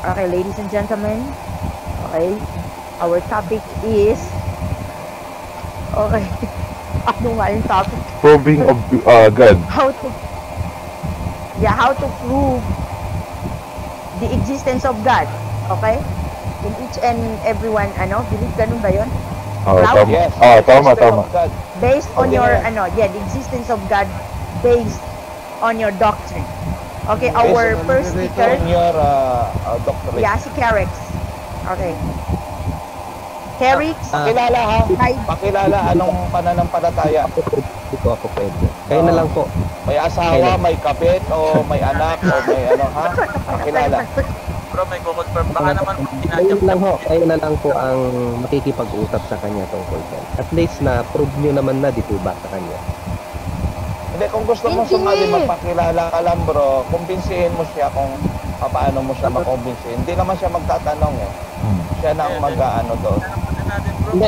Okay, ladies and gentlemen. Okay. Our topic is... Okay. Ano nga yung topic? Proving of God. How to prove the existence of God. Okay? In each and everyone, believe ganun ba yun? Tama. Yes. Tama. Based on your, the existence of God based on your doctrine. Okay, our first speaker. On your doctorate. Yeah, si Carex. Okay. Carex. Pakilala ha. Pakilala anong pananampalataya. Ako pwede. Kayo na lang po. May asawa, may kapit, o may anak, o may ano ha? Pakilala. Bro, may kukonfirm. Baka naman kayo na lang po ang makikipag-usap sa kanya tungkol dyan. At least na prove nyo naman na di po ba sa kanya. Hindi, kung gusto mong sumali, magpakilala ka lang bro, kumbinsihin mo siya kung paano mo siya makumbinsihin. Hindi naman siya magtatanong eh. Siya na ang mag-ano doon. Hindi,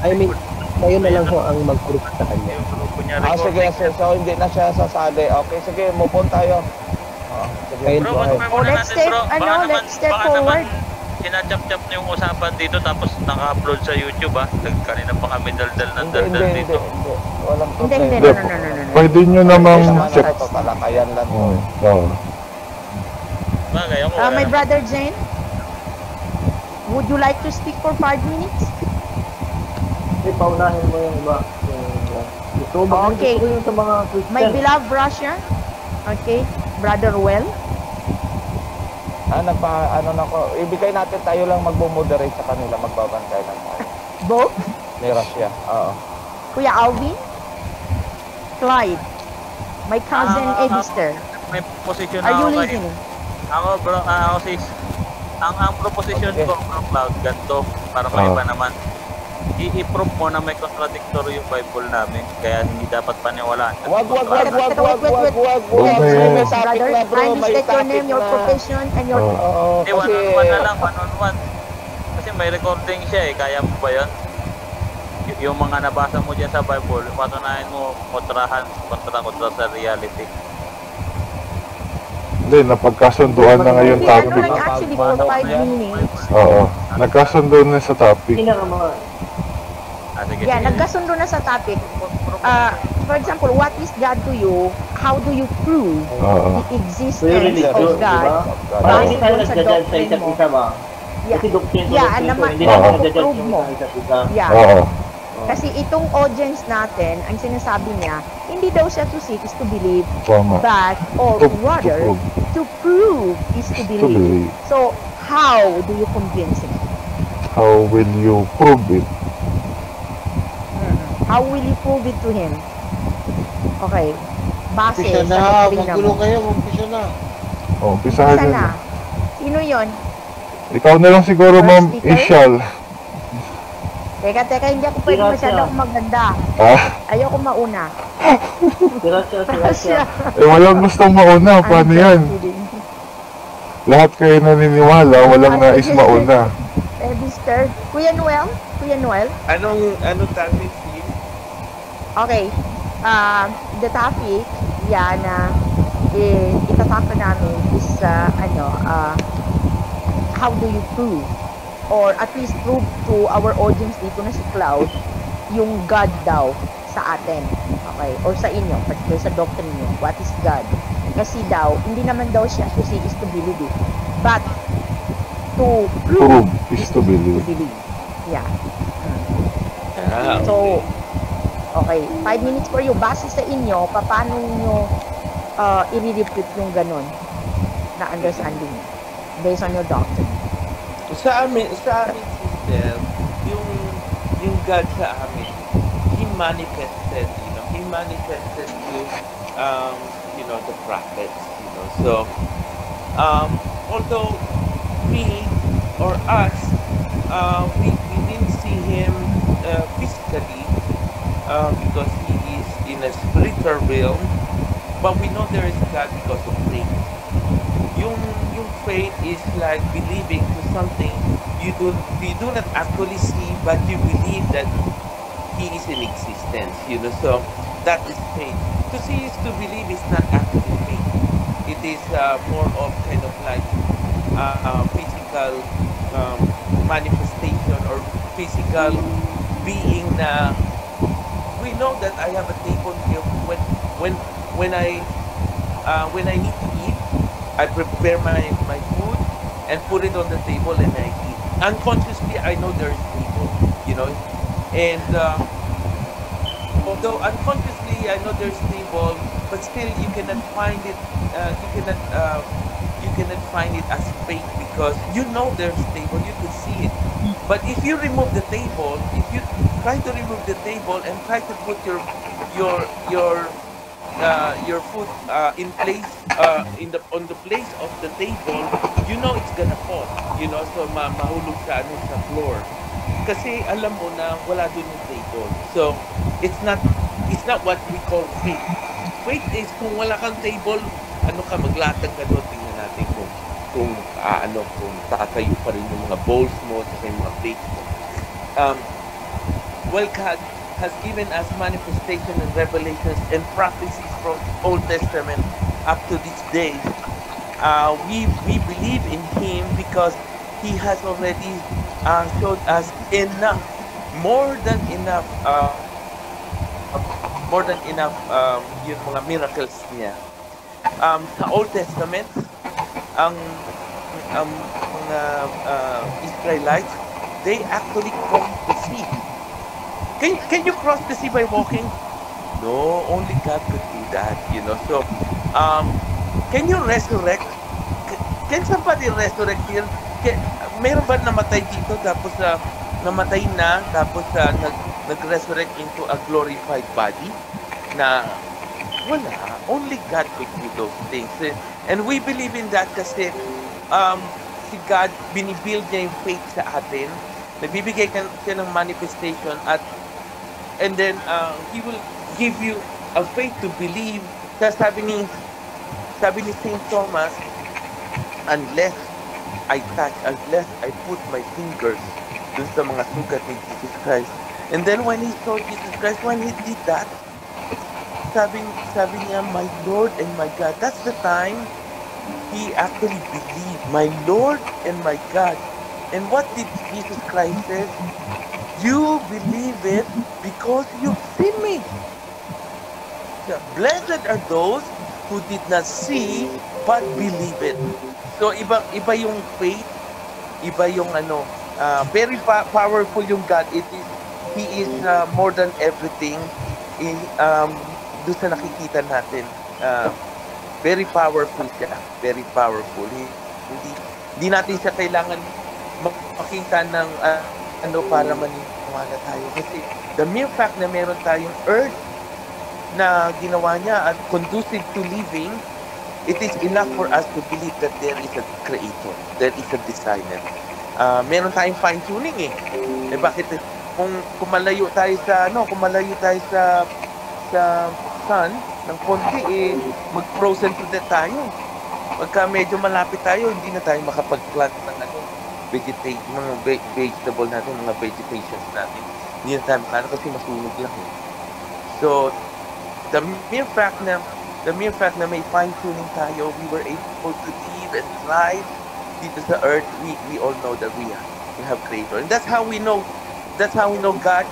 I mean, kayo na lang ho ang mag-prove sa kanya. Sige, so hindi na siya sasali. Okay, sige, move on tayo. Sige, bro, let's step forward. Sinachap-chap na yung usapan dito tapos naka-upload sa YouTube Kanina pa kami daldal ng daldal dito. Walang problema. Hindi. Pwede nyo namang check. Talakayan lang. My brother Jane, would you like to speak for 5 minutes? Paunahin mo yung iba. Okay. My beloved Russia. Okay. Brother Well. Ibigay natin tayo lang magmo-moderate sa kanila, magbabantay lang tayo. Both? Ni Russia, oo. Kuya Alvin? Clyde? My cousin Edister? May position Are you ako listening? Ako bro, sis. Ang proposition ko, bro, Cloud, ganito, para may iba naman. I-prove mo na may contradictory yung Bible namin, kaya hindi dapat paniwalaan. Wag. Brother, kindly state your name, your profession, and your... Hindi, one-on-one na lang, one-on-one. Kasi may recording siya kaya mo ba yun? Yung mga nabasa mo dyan sa Bible, patunayan mo kontra sa reality. Hindi, napagkasunduan na ngayon topic. Actually, for 5 minutes. Oo, nagkasundo na sa topic. Sige, Yeah, nagkasundo na sa topic. For example, what is God to you? How do you prove the existence of God? Hindi tayo nagdadal sa isa't isa ba? Kasi doctrine hindi naman prove mo. Oo. Kasi itong audience natin, ang sinasabi niya, hindi daw siya to seek is to believe, Tama. but, or rather, to prove is to believe. So, how do you convince him? How will you prove it? How will you prove it to him? Okay. Base Umpisa sa na, doktrina magulo mo. kayo, umpisa na. Umpisahan Isa na. na. Sino yon? Ikaw na lang siguro, First Ma'am speaker? Ishal. Teka, hindi ako pwede masyadong maganda. Ayoko mauna. Sirasya. Walang gustong mauna. Paano yan? Lahat kayo naniniwala, walang nais mauna. Mr. Kuya Noel? Anong topic? Okay. The topic, na itatalk namin is, how do you prove? Or at least prove to our audience dito na si Cloud, yung God daw sa atin. Okay? Or sa inyo, particular sa doctrine nyo. What is God? Kasi daw, hindi naman daw siya to see is to believe it. But, to prove is to believe. Yeah. So, okay. 5 minutes for you. Base sa inyo, paano nyo i-repeat yung ganun na understanding based on your doctrine? Sa amin sister, yung God sa amin, He manifested to, the prophets, So, although we or us, we didn't see Him physically because He is in a spiritual realm, but we know there is God because of faith. Yung faith is like believing to something you do not actually see, but you believe that He is in existence. So that is faith. To see is to believe is not actually faith. It is more of kind of like physical manifestation or physical being na we know that I have a table here when I need to eat, I prepare my food and put it on the table and I eat. Unconsciously, I know there is table, and although unconsciously I know there's table, but still you cannot find it. You cannot find it as fake because you know there's table. You can see it. But if you remove the table, if you try to remove the table and try to put your foot in place on the place of the table, you know it's gonna fall. So mahulog sa sa floor. Kasi alam mo na wala dun yung table. So it's not what we call faith. Faith is kung wala kang table, maglatag ka doon, tingnan natin kung tatayo pa rin yung mga bowls mo at yung mga plates mo. Well, God has given us manifestation and revelations and prophecies from Old Testament up to this day. We believe in Him because He has already showed us enough, more than enough yung mga miracles niya. Sa Old Testament, ang mga Israelites, they actually crossed the sea. Can you cross the sea by walking? No, only God could do that, So, can you resurrect? Can somebody resurrect here? Meron ba namatay dito tapos namatay na tapos nag-resurrect into a glorified body? Na wala. Only God could do those things. And we believe in that kasi si God, binibuild niya yung faith sa atin. Nagbibigay siya ng manifestation and then He will give you a faith to believe. Sabi ni Saint Thomas, unless I put my fingers dun sa mga sugat ni Jesus Christ. And then when he saw Jesus Christ, when he did that, sabi niya, my Lord and my God. That's the time he actually believed, my Lord and my God. And what did Jesus Christ say? You believe it because you've seen me. Blessed are those who did not see but believe it. So iba yung faith, iba yung very powerful yung God. He is more than everything. Doon sa nakikita natin, very powerful siya. Very powerful. Hindi natin siya kailangan makita ng para maniwala tayo. Kasi the mere fact na meron tayong earth na ginawa niya at conducive to living, it is enough for us to believe that there is a creator, there is a designer. Meron tayong fine-tuning eh. Bakit kung malayo tayo sa sun ng konti mag-frozen to death tayo. Pagka medyo malapit tayo, hindi na tayo makapag-plant ng mga vegetable natin, mga vegetations natin. Hindi na tayo makano kasi masunog lang eh. So, the mere fact na may fine-tuning tayo, we were able to live and thrive dito sa earth, we all know that we have creator. And that's how we know God,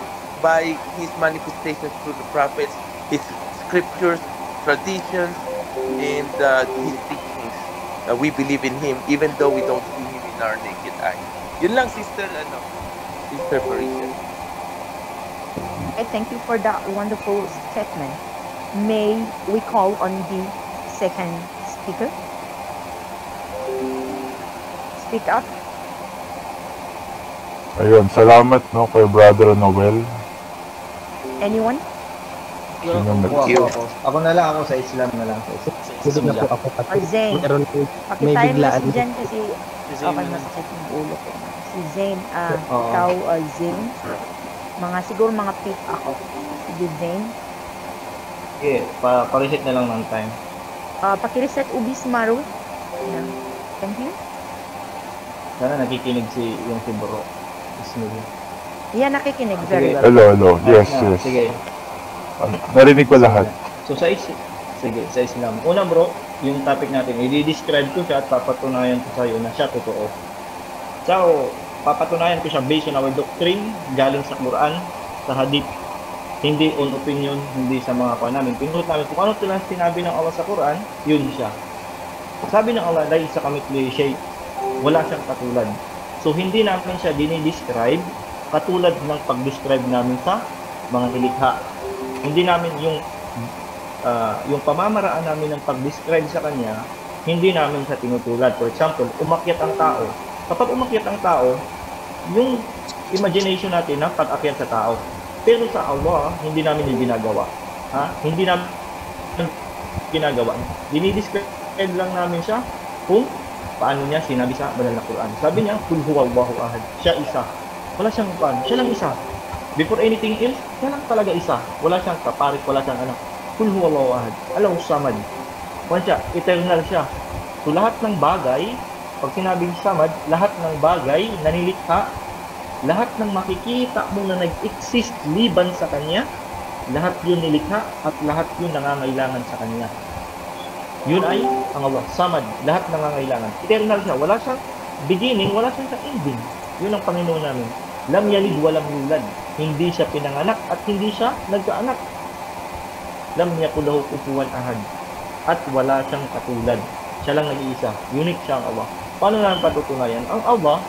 by His manifestations through the prophets, His scriptures, traditions, and His teachings. We believe in Him even though we don't see Him in our naked eye. Yun lang, Sister Parisian. Thank you for that wonderful statement. May we call on the second speaker? Speak up. Ayun, salamat kay Brother Noel. Anyone? Ako na lang, ako sa Islam na lang. Sige na po ako kasi Zane. may Pakitayin mo biglaan. si Jen kasi okay masakit yung ulo ko. Si Zane, ikaw, Zane. Siguro mga pick ako. Sige, Zane. Sige, pa-reset na lang ng time. Paki-reset Ubis Maru. Yeah. Thank you. Sana nakikinig yung si Bro. Yeah, nakikinig. Very well. Hello. Yes. Sige. Narinig ko lahat. So sa Islam. Una bro, yung topic natin, i-describe ko siya at papatunayan ko sa'yo na siya totoo. So, papatunayan ko siya based on our doctrine, galing sa Quran, sa Hadith, hindi on opinion, hindi sa mga kuha namin. Pinunod namin kung ano silang sinabi ng Allah sa Quran, yun siya. Sabi ng Allah, laisa kamithlihi shay, wala siyang katulad. So, hindi namin siya dinidescribe katulad ng pag-describe namin sa mga nilikha. Hindi namin yung pamamaraan namin ng pag-describe sa kanya, hindi namin siya tinutulad. For example, umakyat ang tao. Kapag umakyat ang tao, yung imagination natin na pag-akyat sa tao. Pero sa Allah, hindi namin yung ginagawa. Hindi namin ginagawa. Dinidescribe lang namin siya kung paano niya sinabi sa banal na Quran. Sabi niya, Qul huwallahu ahad. Siya isa. Wala siyang paano. Siya lang isa. Before anything else, siya lang talaga isa. Wala siyang kaparit, wala siyang anak. Qul huwallahu ahad. Allahu samad. Kung siya, eternal siya. So lahat ng bagay, pag sinabing samad, lahat ng bagay na nilikha, lahat ng makikita mo na nag-exist liban sa kanya, lahat yun nilikha at lahat yun nangangailangan sa kanya. Yun ay ang Allah, samad, lahat nangangailangan. Eternal siya, wala siyang beginning, wala siyang ending. Yun ang Panginoon namin. Lam yalid walam yulad. Hindi siya pinanganak at hindi siya nagkaanak. Lam yakul lahu kufuwan ahad. At wala siyang katulad. Siya lang nag-iisa. Unique siya ang Allah. Paano naman patutunayan? Ang Allah,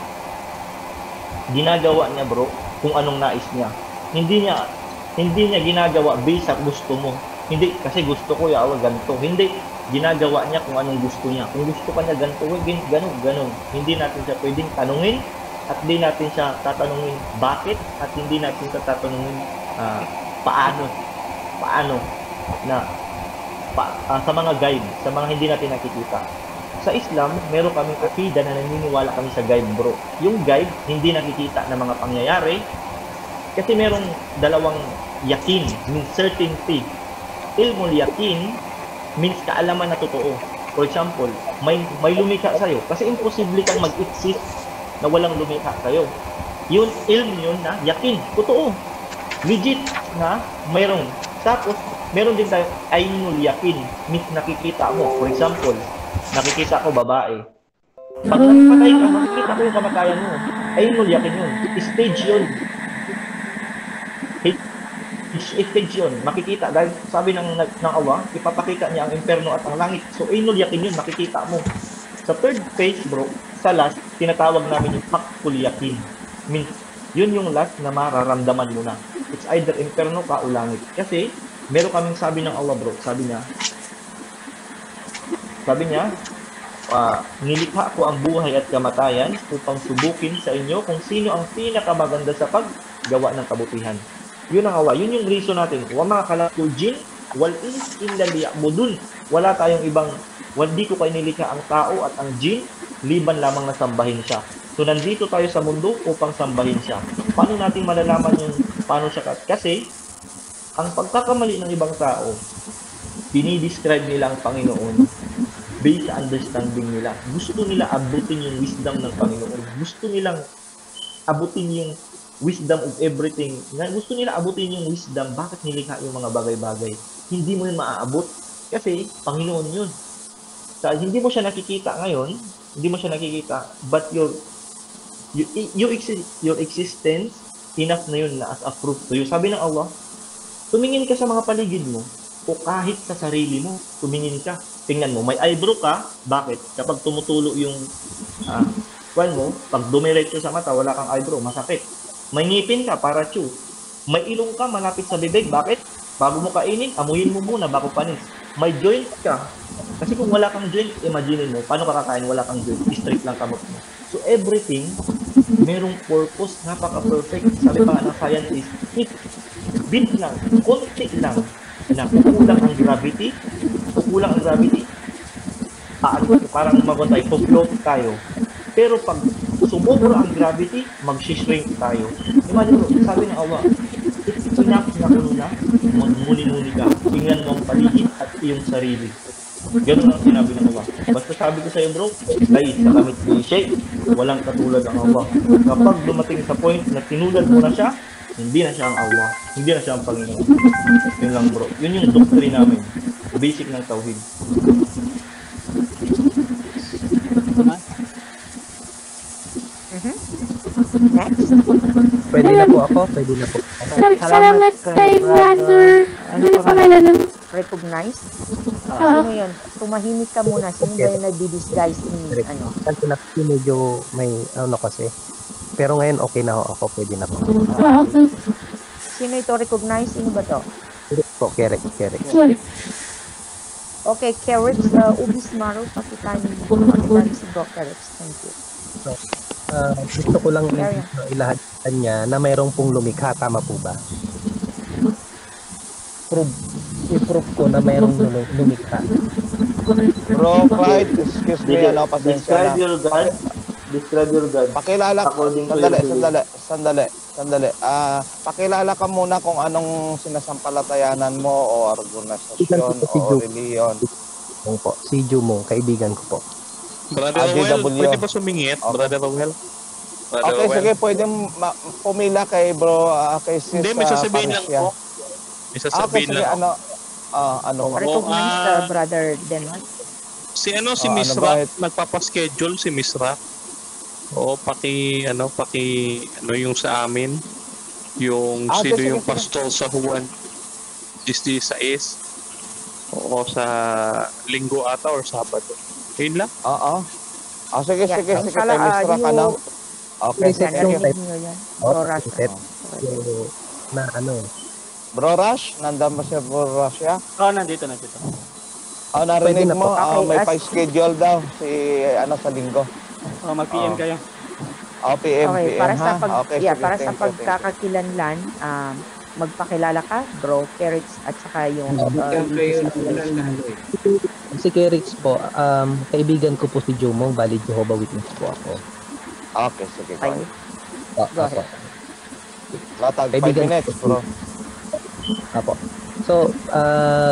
ginagawa niya bro kung anong nais niya. Hindi niya ginagawa based sa gusto mo. Hindi, kasi gusto ko ya Allah ganito. Hindi, ginagawa niya kung anong gusto niya. Kung gusto pa niya ganito, ganun. Hindi natin siya pwedeng tanungin at hindi natin siya tatanungin bakit at hindi natin siya tatanungin paano sa mga guide, sa mga hindi natin nakikita. Sa Islam, meron kaming akida na naniniwala kami sa guide bro. Yung guide, hindi nakikita na mga pangyayari kasi merong dalawang yakin, means certainty. Ilmul yakin means kaalaman na totoo. For example, may lumikha sa'yo kasi imposible kang mag-exist na walang lumikha sa'yo. Yun, ilm yun na yakin, totoo. Legit na mayroon. Tapos, meron din tayo ainul yakin, means nakikita mo. For example, nakikita ko babae. Pag patay ka, makikita ko yung kamatayan mo. Ainul yakin yun. Stage yun. Stage yun. Makikita. Dahil sabi ng Allah, ipapakita niya ang imperno at ang langit. So, ainul yakin yun. Makikita mo. Sa third phase, bro, sa last, tinatawag namin yung hakul yakin. Means, yun yung last na mararamdaman mo na. It's either imperno ka o langit. Kasi, meron kaming sabi ng Allah, bro. Sabi niya, nilikha ko ang buhay at kamatayan upang subukin sa inyo kung sino ang pinakamaganda sa paggawa ng kabutihan. Yun ang Allah. Yun yung reason natin. Wa ma khalaqul jin wal ins illa liya'budun. Wala tayong ibang, hindi ko kayo nilikha ang tao at ang jin, liban lamang na sambahin siya. So, nandito tayo sa mundo upang sambahin siya. Paano natin malalaman yung paano siya? Kasi, ang pagkakamali ng ibang tao, dinidescribe nila ang Panginoon based sa understanding nila. Gusto nila abutin yung wisdom ng Panginoon. Gusto nilang abutin yung wisdom of everything. Gusto nila abutin yung wisdom. Bakit nilikha yung mga bagay-bagay? Hindi mo yun maaabot. Kasi, Panginoon yun. So, hindi mo siya nakikita ngayon. Hindi mo siya nakikita. But your existence, enough na yun na as a proof to you. Sabi ng Allah, tumingin ka sa mga paligid mo o kahit sa sarili mo, tumingin ka. Tingnan mo, may eyebrow ka. Bakit? Kapag tumutulo yung mo, pag dumiretso sa mata, wala kang eyebrow, masakit. May ngipin ka, para chew. May ilong ka, malapit sa bibig. Bakit? Bago mo kainin, amuyin mo muna bago panis. May joint ka. Kasi kung wala kang joint, imagine mo, paano ka kakain, wala kang joint, straight lang kamot mo. So everything, merong purpose, napaka-perfect. Sabi pa ng scientist, bit lang, konti lang, na kukulang ang gravity, parang magontay, pag-float tayo. Pero pag sumobra ang gravity, mag-shrink tayo. Imagine mo, sabi ng Allah, it's enough na na magmuni-muni ka. Tingnan mo ang paligid at iyong sarili. Ganun ang sinabi ng Allah. Basta sabi ko sa iyo, bro, guys, sa kamit cliche, walang katulad ang Allah. Kapag dumating sa point na tinulad mo na siya, hindi na siya ang Allah. Hindi na siya ang Panginoon. Yun lang, bro. Yun yung doctrine namin. Basic ng tauhid. Next. Pwede na po ako, pwede na po. Salamat kay brother. Ano pangalan nun? Recognize? Sino yun? Tumahimik ka muna. Sino ba yung nagdi-disguise ni ano? Kasi medyo may ano kasi. Pero ngayon okay na ako, pwede na po. Okay. Sino ito recognize? Sino ba to? Kerek po, kerek. Okay, Kerix, Ubis Maro, pakitan si Bro Kerix. Thank you. So, gusto ko lang ilahad sa kanya na mayroong pong lumikha, tama po ba? I-prove ko na mayroong lumikha. Bro, right, excuse me, pasensya na. Describe your God. Pakilala, According to sandali. Pakilala ka muna kung anong sinasampalatayanan mo o organisasyon o reliyon. Po, si Jumong, kaibigan ko po. Brother Rowell, pwede ba sumingit? Okay. Brother Rowell? Okay, sige, pwede pumila kay bro, kay sis. Hindi, may sasabihin lang po. May sasabihin sige, lang. ano? Recognize Brother Denmark. Si ano Miss ba? Rock, nagpapaschedule si Miss Rock. Oo, yung sa amin. Yung sino sige, yung sige. pastor sa Juan 16. Oo, sa Linggo ata or Sabado. Yun lang. Oo. Sige, Yeah, sige, ang kay sala, Miss Rock, you- ano? Okay, Reset sige. yung Narinig niyo yan? Bro Rush. reset. Na ano, Bro Rush, nandan ba si Bro Rush ya? Nandito. Narinig Pwede na mo, po. Okay, may as- pa-schedule daw si sa linggo. Mag-PM kayo. PM, Okay, PM, para sa ha? Okay, sige, para sa thank you. pagkakakilanlan, magpakilala ka, Bro Kerix, at saka yung si Kerix po, kaibigan ko po si Jumong, bali Jehovah Witness po ako. Okay, sige. Fine. Go ahead. Latag 5 Kaibigan minutes, ko. bro. Apo. So,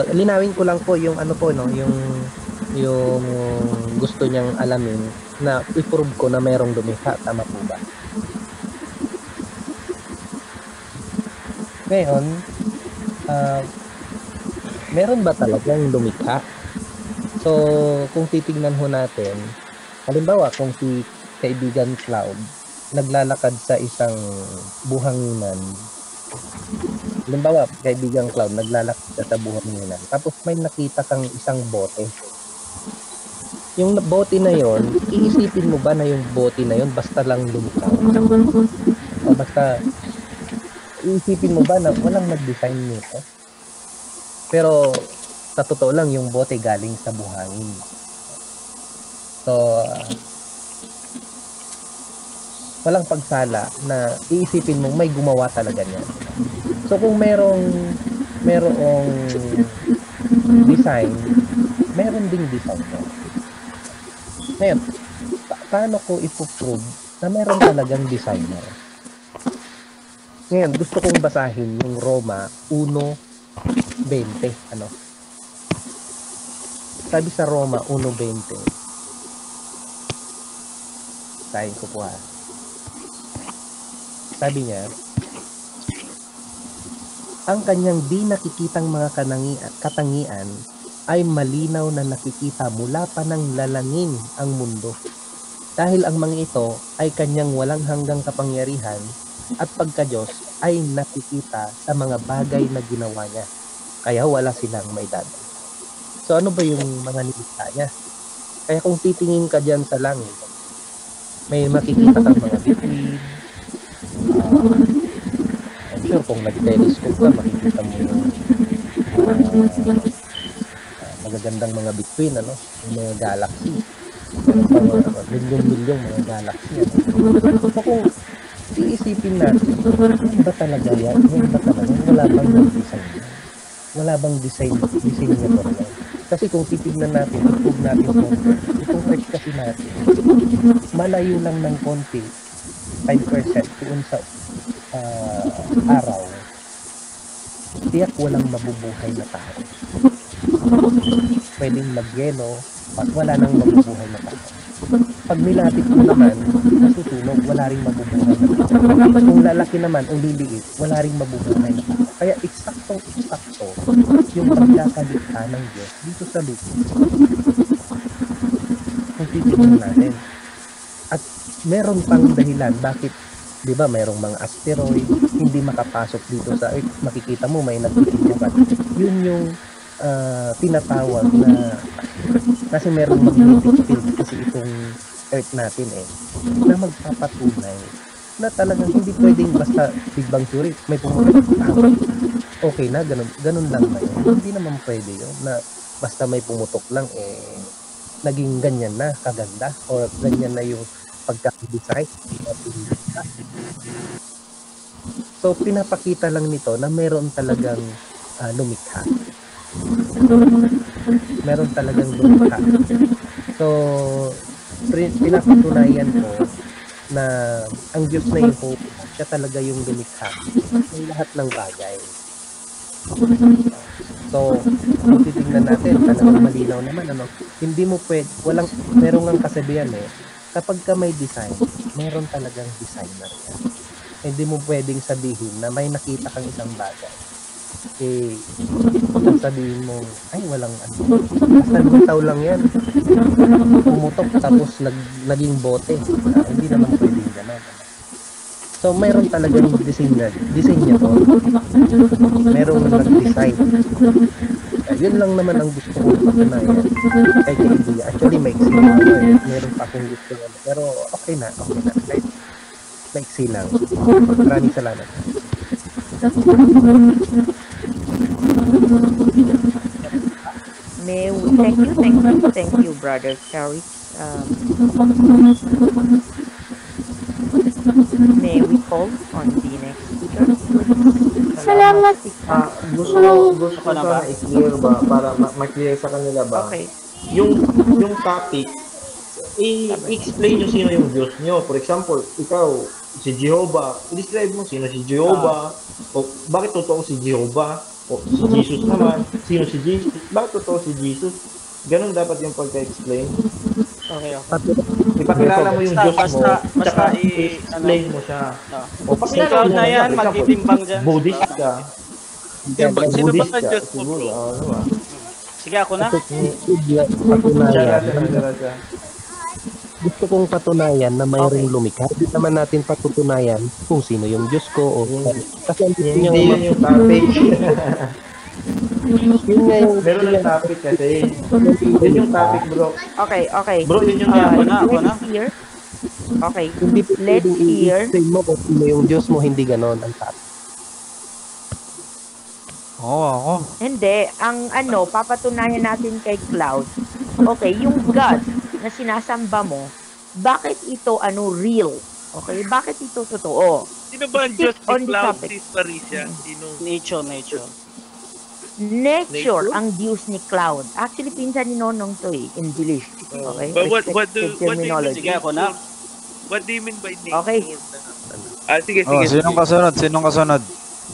linawin ko lang po yung ano po, no, yung gusto niyang alamin na i-prove ko na mayroong lumikha, tama po ba? Ngayon, meron ba talagang lumikha? So, kung titingnan ho natin, halimbawa kung si kaibigan Cloud naglalakad sa isang buhanginan, halimbawa kaibigan Cloud naglalakad sa buhanginan, tapos may nakita kang isang bote. Yung bote na yon, iisipin mo ba na yung bote na yon basta lang lumitaw? O basta iisipin mo ba na walang nag-design nito? Pero sa totoo lang yung bote galing sa buhangin. So walang pagsala na iisipin mo may gumawa talaga niya. So kung merong design, meron ding design. Ngayon, paano ko ipoprove na meron talagang designer? Ngayon, gusto kong basahin yung Roma 1:20. Ano? Sabi sa Roma 1:20. Sabihin ko po ha. Sabi niya, ang kanyang di nakikitang mga katangian ay malinaw na nakikita mula pa ng lalangin ang mundo. Dahil ang mga ito ay kanyang walang hanggang kapangyarihan at pagka-Diyos ay nakikita sa mga bagay na ginawa niya. Kaya wala silang may dada. So ano ba yung mga nilikha niya? Kaya kung titingin ka dyan sa langit, may makikita kang mga bituin. I'm sure kung nag-telescope ka, makikita mo yung magagandang mga bituin, ano? Yung mga galaxy. Milyong-milyong mga galaxy. Ano? So kung iisipin natin, ano ba talaga yan? Ano ba talaga? Wala bang design? Wala bang design niya talaga? Kasi kung titignan natin, i-prove natin itong search kasi natin, malayo lang ng konti, 5% doon sa araw, tiyak walang mabubuhay na tao. Pwedeng magyelo, pag wala nang mabubuhay na tao. Pag nilapit mo naman, masusunog, wala rin mabubuhay na tao. Kung lalaki naman o liliit, wala rin mabubuhay na tao. Kaya eksaktong yung pagkakalikha ng Diyos dito sa lupa. kung titignan natin. At meron pang dahilan bakit, di ba, mayroong mga asteroid, hindi makapasok dito sa Earth. Makikita mo may nagtitibukan. Yun yung tinatawag na, kasi merong magnetic field kasi itong Earth natin na magpapatunay na talagang hindi pwedeng basta Big Bang Theory, may pumutok, okay na, ganun lang na yun. Hindi naman pwede yun na basta may pumutok lang, naging ganyan na, kaganda, or ganyan na yung pagka-design. So, pinapakita lang nito na meron talagang lumikha. Meron talagang lumikha. So, pinapatunayan ko na ang Diyos na yun, siya talaga yung lumikha ng lahat ng bagay. So, kung titignan natin, talagang malinaw naman, hindi mo pwede, meron ng kasabihan kapag ka may design, meron talagang designer yan. Hindi mo pwedeng sabihin na may nakita kang isang bagay. Sabihin mo, ay, walang basta bitaw lang yan. Pumutok, tapos naging bote. Hindi naman pwedeng gano'n. So, mayroon talagang design to. Merong nag-design. Yun lang naman ang gusto ko patunayan kay Kaibigan. Actually, may meron pa akong gusto. Pero okay na. Kahit maiksi lang. Maraming salamat. Thank you, brother Terry. May we call on the next speaker? Salamat. Gusto ko na i-clear ba para ma-clear sa kanila ba? Okay. Yung topic, i-explain nyo sino yung Diyos nyo. For example, ikaw, si Jehovah, i-describe mo sino si Jehovah, o bakit totoo si Jehovah, o si Jesus naman, sino si Jesus, bakit totoo si Jesus. Ganun dapat yung pagka-explain. Okay. Ipakilala mo yung Diyos mo, basta i-explain mo siya. O pakilala mo na yan, magtitimbang dyan. Buddhist ka. Sino ba ang Diyos mo, bro? Sige, ako na. Gusto kong patunayan na mayroong lumikha. Hindi naman natin patutunayan kung sino yung Diyos ko. Kasi hindi yun yung topic. Yun nga yung meron ng topic kasi. Yun yung topic, bro. Okay. Bro, yun yung ako na. Hear. Okay. Let's hear. Explain mo kung sino yung Diyos mo, hindi ganon ang topic. Oo. Hindi. Ang papatunayan natin kay Cloud. Okay, yung God na sinasamba mo, bakit ito real? Okay, bakit ito totoo? Sino ba ang Diyos On ni the Cloud topic. Sis Patricia? Sino? Nature. Nature ang Diyos ni Cloud. Actually, pinsan ni Nonong to English. Okay? But what do Respected you terminology. Sige, ako na. What do you mean by nature? Okay. Sige. Sinong kasunod?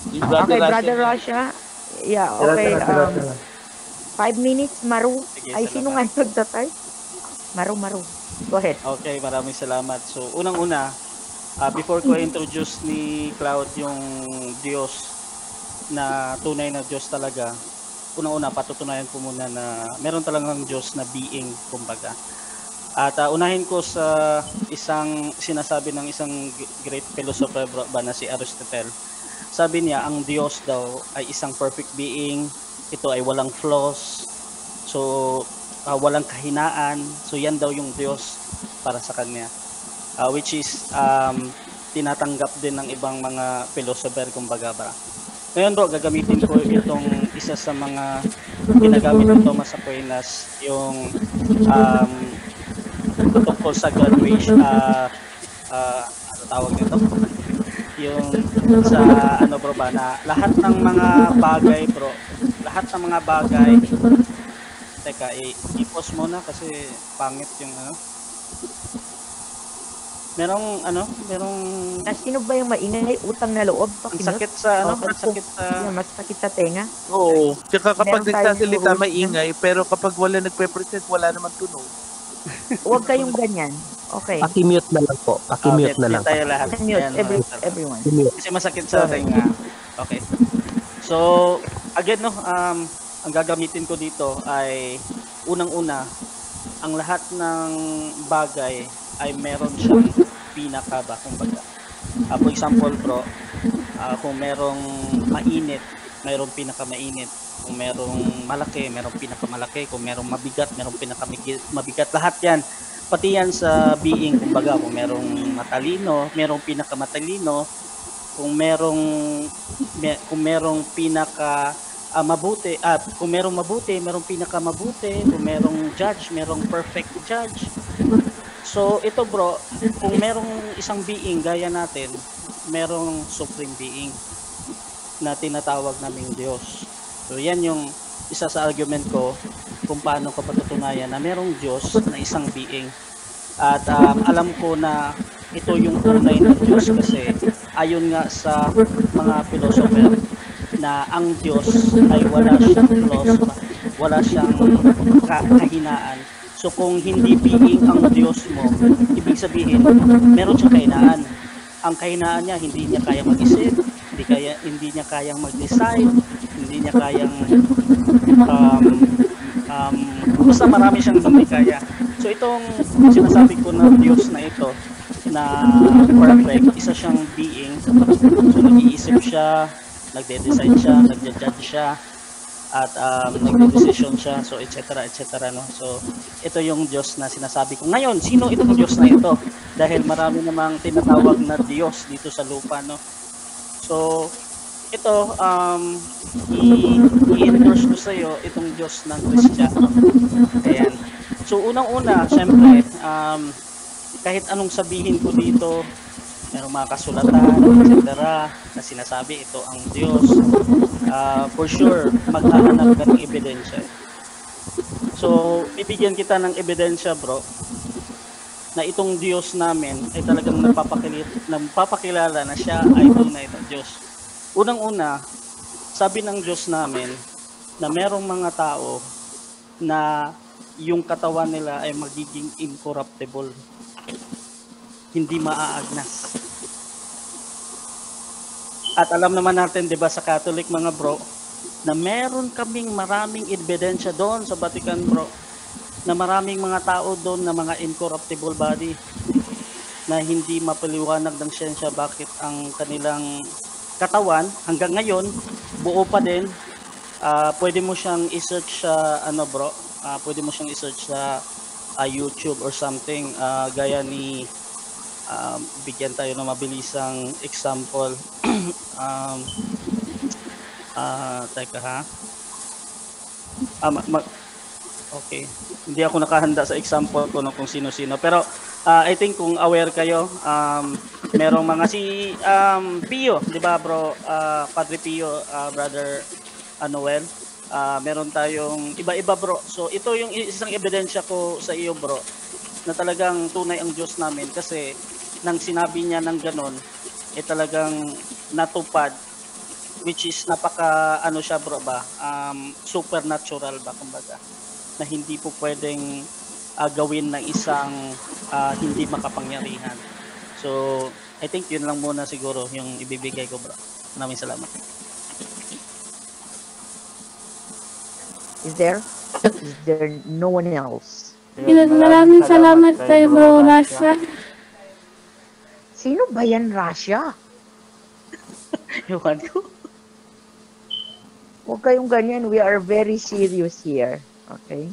Okay, Brother Russia. Yeah, okay. 5 minutes, Maru. Sige, Ay, sino nga nagtatay? Maru. Go ahead. Okay, maraming salamat. So, unang-una, before ko introduce ni Cloud yung Diyos na tunay na Diyos talaga, unang-una, patutunayan ko muna na meron talagang Diyos na being, kumbaga. At unahin ko sa isang sinasabi ng isang great philosopher ba na si Aristotle. Sabi niya, ang Diyos daw ay isang perfect being, ito ay walang flaws, so walang kahinaan, so yan daw yung Diyos para sa kanya. Which is tinatanggap din ng ibang mga philosopher, kumbaga ba. Ngayon bro, gagamitin ko itong isa sa mga ginagamit ng Thomas Aquinas, yung tungkol sa graduation, ano tawag nito? Yung sa bro ba, na lahat ng mga bagay bro, teka, i-pause muna kasi pangit yung merong Sino ba yung maingay? Utang na loob? ang sakit sa Mas sakit sa tenga? Oo. Tsaka kapag Meron tayong nagsasalita rules may ingay, pero kapag wala nagpe-present, wala naman tunog. Huwag kayong ganyan. Okay. Paki-mute na lang po. Paki-mute na lang. tayo lahat. Mute Ayan, everyone. kasi masakit sa tenga. Okay. So, again ang gagamitin ko dito ay unang-una ang lahat ng bagay ay meron siyang pinaka ba, kumbaga. For example, bro, kung merong mainit, merong pinakamainit. Kung merong malaki, merong pinakamalaki. Kung merong mabigat, merong pinakamabigat. Lahat yan. Pati yan sa being, kumbaga, kung merong matalino, merong pinakamatalino. Kung merong pinaka mabuti, kung merong mabuti, merong pinakamabuti. Kung merong judge, merong perfect judge. So, ito bro, kung merong isang being gaya natin, merong supreme being na tinatawag naming Diyos. So, yan yung isa sa argument ko kung paano ko patutunayan na merong Diyos na isang being. At alam ko na ito yung tunay na Diyos kasi ayon nga sa mga philosopher na ang Diyos ay wala siyang flaws, wala siyang kahinaan. So kung hindi being ang Diyos mo, ibig sabihin, meron siyang kahinaan. Ang kahinaan niya, hindi niya kayang mag-isip, hindi niya kayang mag-decide, hindi niya kayang basta marami siyang hindi kaya. So itong sinasabi ko na Diyos na ito, na perfect, isa siyang being. So nag-iisip siya, nagde-decide siya, nagja-judge siya, at nagde-decision siya, so etc. no. So ito yung Diyos na sinasabi ko. Ngayon, sino itong Diyos na ito? Dahil marami namang tinatawag na Diyos dito sa lupa, no. So ito i-endorse ko sa iyo itong Diyos ng Kristiyano. Ayan. So unang-una, syempre, kahit anong sabihin ko dito, merong mga kasulatan, etc. na sinasabi ito ang Diyos. For sure, maghahanap ka ng ebidensya. So, bibigyan kita ng ebidensya, bro, na itong Diyos namin ay talagang napapakilala na siya ay tunay na Diyos. Unang-una, sabi ng Diyos namin na merong mga tao na yung katawan nila ay magiging incorruptible. Hindi maaagnas. At alam naman natin, 'di ba, sa Catholic mga bro, na meron kaming maraming ebidensya doon sa Vatican, bro, na maraming mga tao doon na mga incorruptible body na hindi mapaliwanag ng siyensya bakit ang kanilang katawan hanggang ngayon buo pa din. Pwede mo siyang i-search sa pwede mo siyang i-search sa YouTube or something, gaya ni bigyan tayo ng mabilisang example. Teka ha. Okay. Hindi ako nakahanda sa example ko no, kung sino-sino. Pero I think kung aware kayo, merong mga si Pio, di ba bro? Padre Pio, Brother Noel. Meron tayong iba-iba bro. So ito yung isang ebidensya ko sa iyo bro, na talagang tunay ang Diyos namin kasi nang sinabi niya ng ganon, talagang natupad, which is napaka siya bro ba, supernatural ba kumbaga, na hindi po pwedeng gawin ng isang hindi makapangyarihan. So I think yun lang muna siguro yung ibibigay ko bro. Maraming salamat. Is there no one else? Maraming salamat kay Bro Rasha. Sino ba yan, Rasha? Ewan ko. Huwag kayong ganyan. We are very serious here. Okay?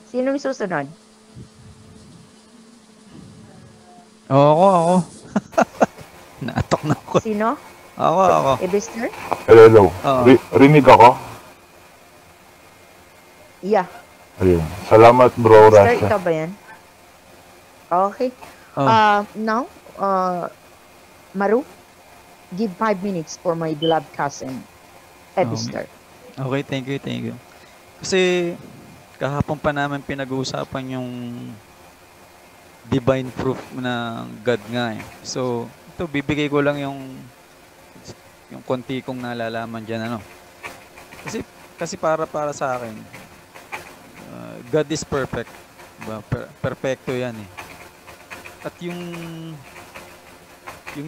Sino yung susunod? Ako. Naatok na ako. Sino? Ako. Ebister? Hello. Rinig ako? Yeah. Ayun. Salamat bro, Ebister, Rasha. ikaw ba yan? Okay. Now, Maru, give 5 minutes for my beloved cousin, Ebister. Okay, thank you. Kasi kahapon pa namin pinag-uusapan yung divine proof ng God nga eh. So, ito bibigay ko lang yung konti kong nalalaman diyan Kasi para sa akin, God is perfect. Diba? Perfecto 'yan eh. At yung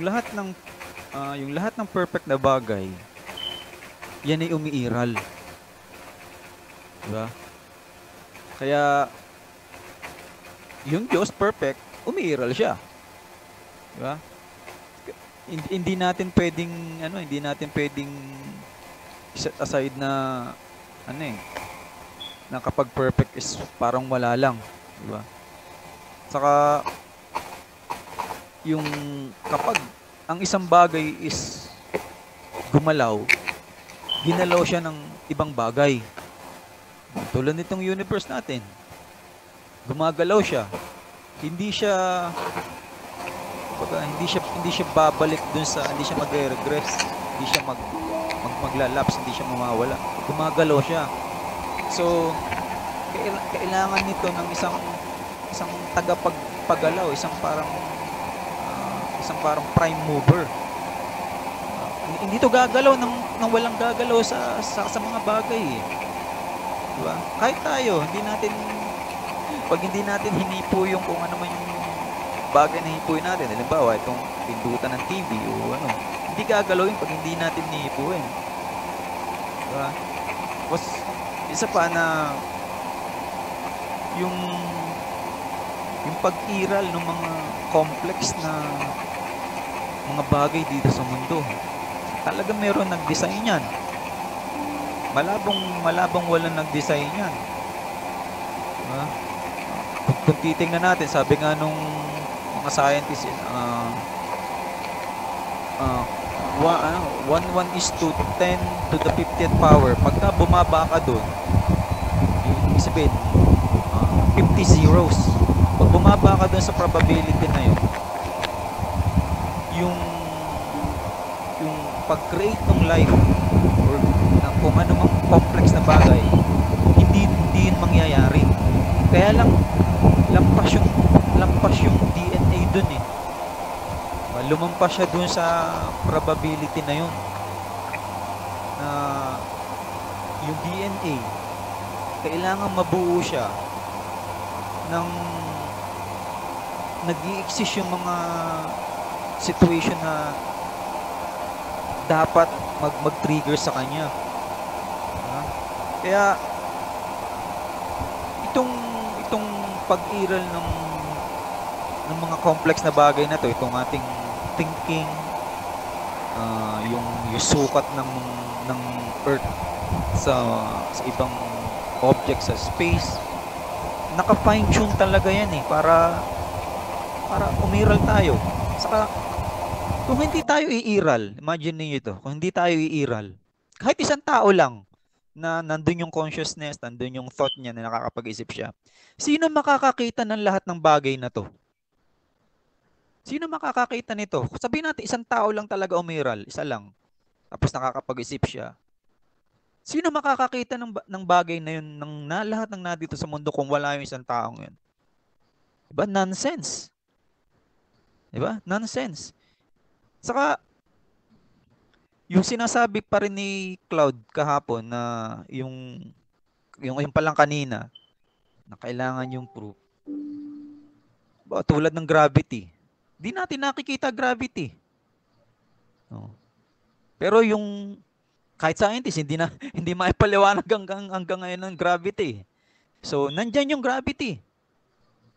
lahat ng perfect na bagay, yan ay umiiral. Diba? Kaya, yung Diyos perfect, umiiral siya. Diba? Hindi natin pwedeng, hindi natin pwedeng set aside na, na kapag perfect is parang wala lang. Diba? Saka, yung kapag ang isang bagay is gumalaw, ginalaw siya ng ibang bagay. Tulad nitong universe natin. Gumagalaw siya. Hindi siya babalik dun sa, hindi siya magre-regress, hindi siya maglalapse, hindi siya mawawala. Gumagalaw siya. So, kailangan nito ng isang tagapagpagalaw, isang parang prime mover. Hindi to gagalaw ng walang gagalaw sa mga bagay eh. Diba? Kahit tayo, pag hindi natin hinipo yung kung ano man yung bagay na hipuin natin, halimbawa itong pindutan ng TV o hindi gagalaw yun pag hindi natin hihipuin. Diba? Tapos, isa pa na yung pag-iral ng mga complex na mga bagay dito sa mundo. Talaga meron nag-design yan. Malabong walang nag-design yan. Diba? Kung titingnan natin, sabi nga nung mga scientists, 1 is to 10 to the 50th power. Pagka bumaba ka doon, ibig sabihin, 50 zeros. Pag bumaba ka doon sa probability na yun, yung pag-create ng life or ng kung ano mang complex na bagay, hindi yun mangyayari. Kaya lang lampas yung DNA dun eh. Lumampas siya dun sa probability na yun. Na yung DNA kailangan mabuo siya ng nag-i-exist yung mga situation na dapat mag-trigger sa kanya. Kaya itong pag-iral ng mga complex na bagay na to, itong ating thinking, yung sukat ng Earth sa ibang object sa space, naka-fine tune talaga yan eh para umiral tayo. Saka kung hindi tayo iiral, imagine niyo ito, kung hindi tayo iiral, kahit isang tao lang na nandun yung consciousness, nandun yung thought niya na nakakapag-isip siya, sino makakakita ng lahat ng bagay na to? Sino makakakita nito? Sabihin natin, isang tao lang talaga umiral, isa lang, tapos nakakapag-isip siya. Sino makakakita ng bagay na yun, na lahat ng nandito sa mundo kung wala yung isang taong yun? Diba? Nonsense. Diba? Nonsense. Saka, yung sinasabi pa rin ni Cloud kahapon na yung palang kanina na kailangan yung proof. Tulad ng gravity. Di natin nakikita gravity. No. Pero yung kahit scientist hindi maipaliwanag hanggang ngayon ng gravity. So, nandyan yung gravity.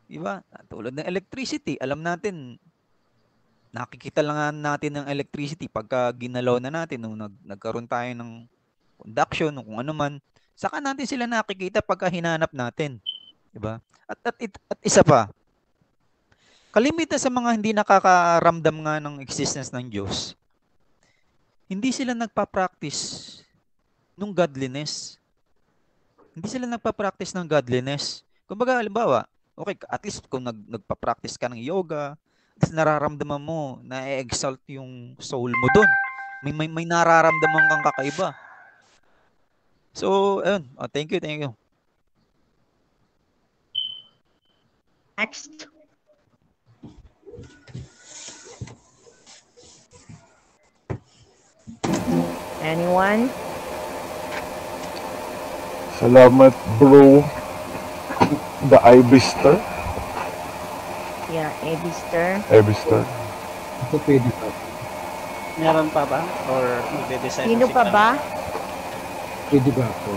Diba? Tulad ng electricity, alam natin, nakikita lang natin ng electricity pagka ginalaw na natin nung nagkaroon tayo ng conduction o kung ano man. Saka natin sila nakikita pagka hinanap natin. Diba? At isa pa, kalimitan sa mga hindi nakakaramdam nga ng existence ng Diyos, hindi sila nagpa-practice ng godliness. Hindi sila nagpa-practice ng godliness. Kumbaga, halimbawa, okay, at least kung nagpa-practice ka ng yoga, nararamdaman mo na i-exalt yung soul mo doon. May nararamdaman kang kakaiba. So, ayun. Thank you. Next. Anyone? Salamat, bro. The Ibister. Yeah, Ibister. Ito pwede pa. Meron pa ba? Or magde-decide Sino pa ba? Pwede ba ako?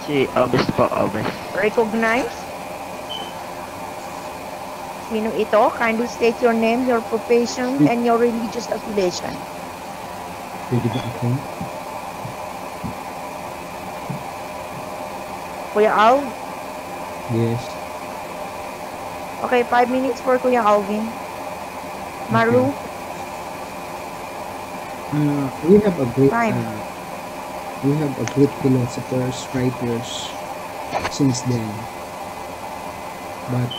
Si Obes po, Obes. Recognize? Sino ito? Kindly state your name, your profession, and your religious affiliation. Pwede ba ako? Kuya Al? Yes. Okay, 5 minutes for Kuya Alvin. Maru? We have a great Time. we have a great philosophers, writers since then. But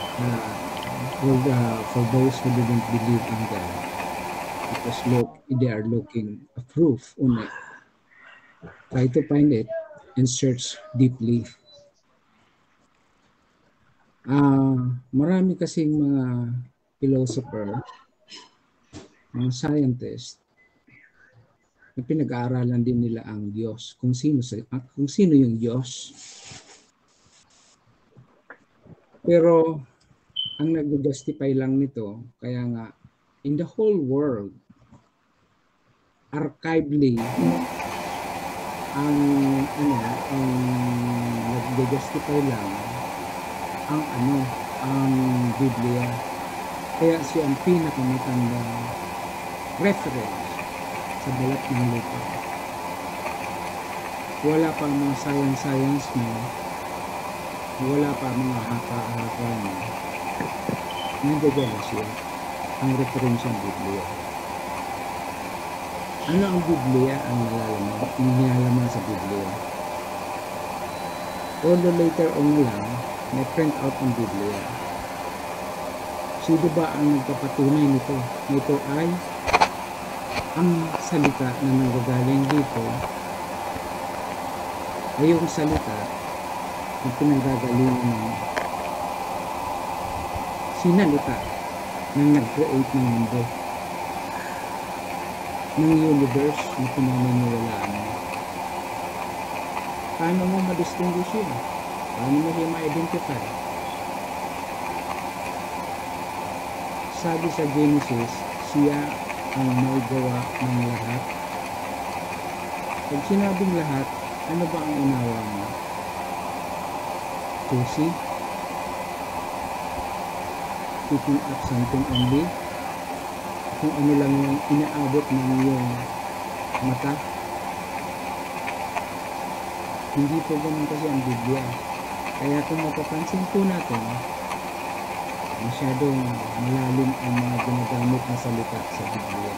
for those who didn't believe in God, because they are looking a proof on it. Try to find it and search deeply. Marami kasing mga philosopher, mga scientist, na pinag-aaralan din nila ang Diyos, kung sino yung Diyos. Pero ang nag-justify lang nito, kaya nga in the whole world, archively, ang nag-justify lang ang Biblia. Kaya siya ang pinakamatandang reference sa balat ng lupa. Wala pa mga science mo, wala pa mga haka-haka mo. Nandiyan siya ang reference ng Biblia. Ano ang Biblia? Ang nilalaman sa Biblia. Although later on lang, may print out ang Biblia. Sino ba ang nagpapatunay nito? Ito ay ang salita na nanggagaling dito ay yung salita na pinanggagalingan ng sinalita ng nag-create ng mundo, ng universe na pinaniniwalaan mo. Paano mo ma-distinguish yun? Paano mo siya ma-identify? Sabi sa Genesis, siya ang may gawa ng lahat. Pag sinabing lahat, ano ba ang unawa mo? To see? Picking up something only? Kung ano lang yung inaabot ng iyong mata? Hindi po ganun kasi ang Biblia. Kaya kung mapapansin po natin, masyadong malalim ang mga ginagamit na salita sa Biblia.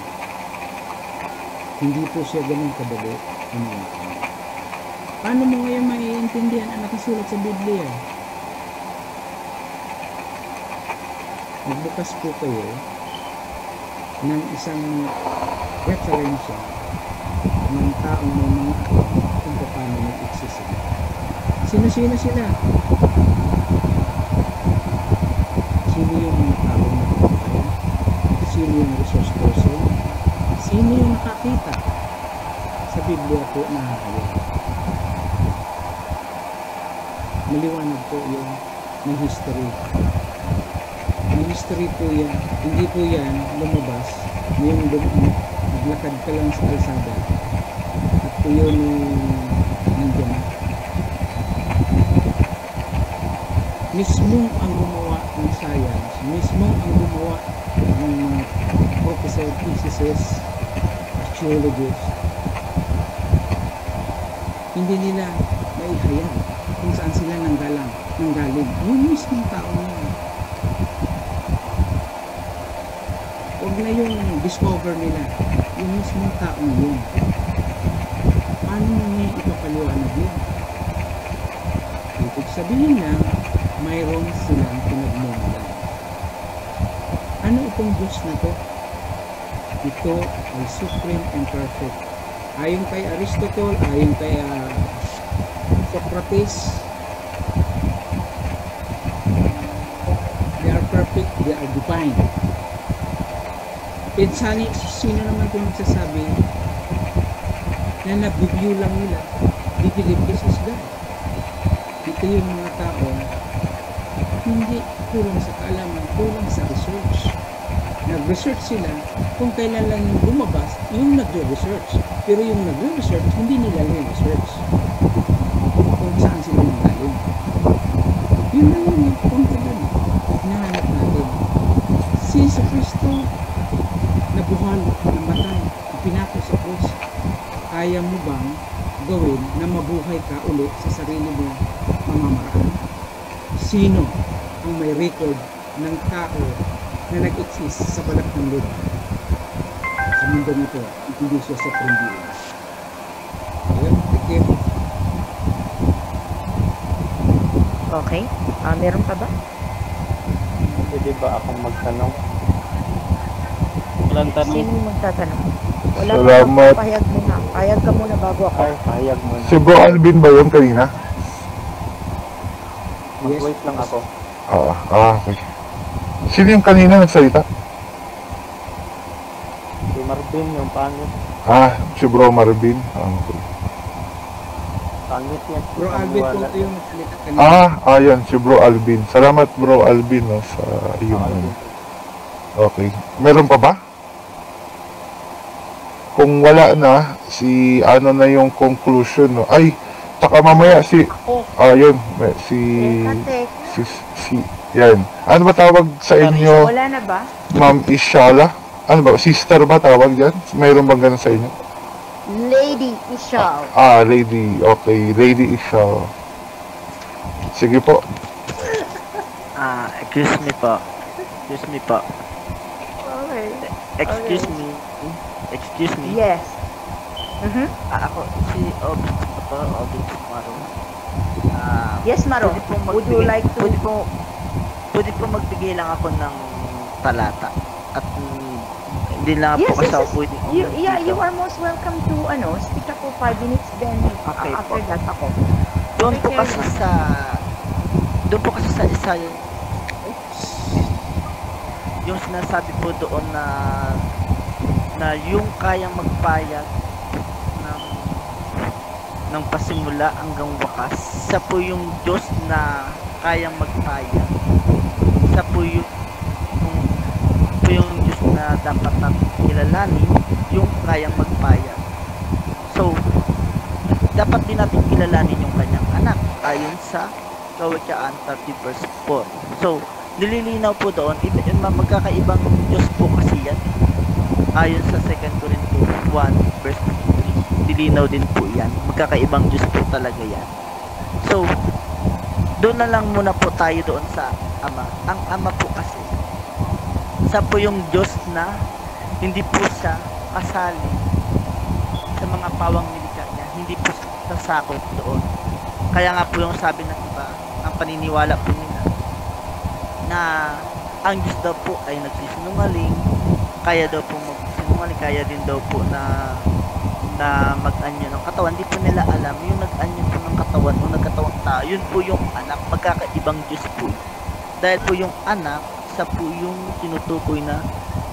Hindi po siya ganun kadali. Paano mo ngayon maiintindihan ang nakasulat sa Biblia? Magbukas po kayo ng isang referensya ng taong may mga kung paano nag-exist sila. Sino-sino sila? Sino yung mga taong nagpapay? Sino yung resource person? Sino yung nakakita? Sa Biblia po nakakaya. Maliwanag po yung may history. May history po yan. Hindi po yan lumabas. Yung naglakad ka lang sa kalsada. At po yun nandiyan. Mismo ang gumawa ng science, mismo ang gumawa ng mga professor, physicists, archaeologists, hindi nila maihayag kung saan sila nanggaling. Yung mismong tao niya. Huwag na yung discover nila, yung mismong tao yun. Paano mo niya ipapaliwanag yun? Ibig sabihin lang, mayroon silang pinagmumulan. Ano itong Diyos na to? Ito ay supreme and perfect. Ayon kay Aristotle, ayon kay Socrates, they are perfect, they are divine. Sino naman kung nagsasabi na nag-review lang nila, they believe this is God. Ito yung mga tao hindi kulang sa kaalaman, kulang sa research. Nag-research sila kung kailan lang yung lumabas, yung nagre-research. Pero yung nagre-research, hindi nila yung research. Kung saan sila Yun na yun yung punto dun. Hinahanap natin. Si Yesu Cristo, nabuhal, namatay, pinako sa krus. Kaya mo bang gawin na mabuhay ka ulit sa sarili mo pamamaraan? Sino ang may record ng tao na nag-exist sa balat ng lupa? Sa mundo nito, hindi siya sa prendiyo. Ayun, thank you. Okay. Meron pa ba? Pwede ba akong magtanong? Walang tanong. Sino yung magtatanong? Wala Salamat. pa, pahayag muna. Pahayag ka muna bago ako. Ay, pahayag mo. Si Bro Alvin ba yun kanina? Mag-wait lang ako. Okay. Sino yung kanina nagsalita? Si Marvin, yung pangit. Si Bro Marvin. Okay. Pangit yan. Bro Alvin, kung ito yung magsalita kanina. Yan, si Bro Alvin. Salamat Bro Alvin sa iyong Okay. Meron pa ba? Kung wala na, ano na yung conclusion, no? Ay, taka mamaya si... yun. Yan. Ano ba tawag sa inyo? Wala na ba? Ma'am Ishala? Ano ba? Sister ba tawag dyan? Mayroon bang ganun sa inyo? Lady Ishal. Lady. Okay. Lady Ishal. Sige po. Excuse me po. Okay. Excuse me. Yes. Ako si Obit Maro. Yes, Maro. Would you like to... Pwede po magbigay lang ako ng talata. At hindi lang po kasi ako pwede. You are most welcome to speak ako 5 minutes then Okay after po. that ako. Doon po kasi sa Isaiah yung sinasabi po doon na yung kayang magpayag ng pasimula hanggang wakas, siya po yung Diyos na kayang magpayag. Siya po yung Diyos na dapat natin kilalanin, yung kayang magpayag. So, dapat din natin kilalanin yung kanyang anak ayon sa Kawikaan 30 verse 4. So, nililinaw po doon, magkakaibang Diyos po kasi yan. Ayon sa 2 Corinthians 1 verse 3, nililinaw din po yan. Magkakaibang Diyos po talaga yan. So, doon na lang muna po tayo doon sa Ama. Ang Ama po kasi, siya po yung Diyos na hindi po siya kasali sa mga pawang nilikha niya. Hindi po sasakop doon. Kaya nga po yung sabi ng iba, ang paniniwala po nila, na ang Diyos daw po ay nagsisinungaling, kaya daw po magsinungaling, kaya din daw po na mag-anyo ng katawan. Hindi po nila alam yung nag-anyo po ng katawan o nagkatawang tao, yun po yung anak. Magkakaibang Diyos po. Dahil po yung anak, sa po yung tinutukoy na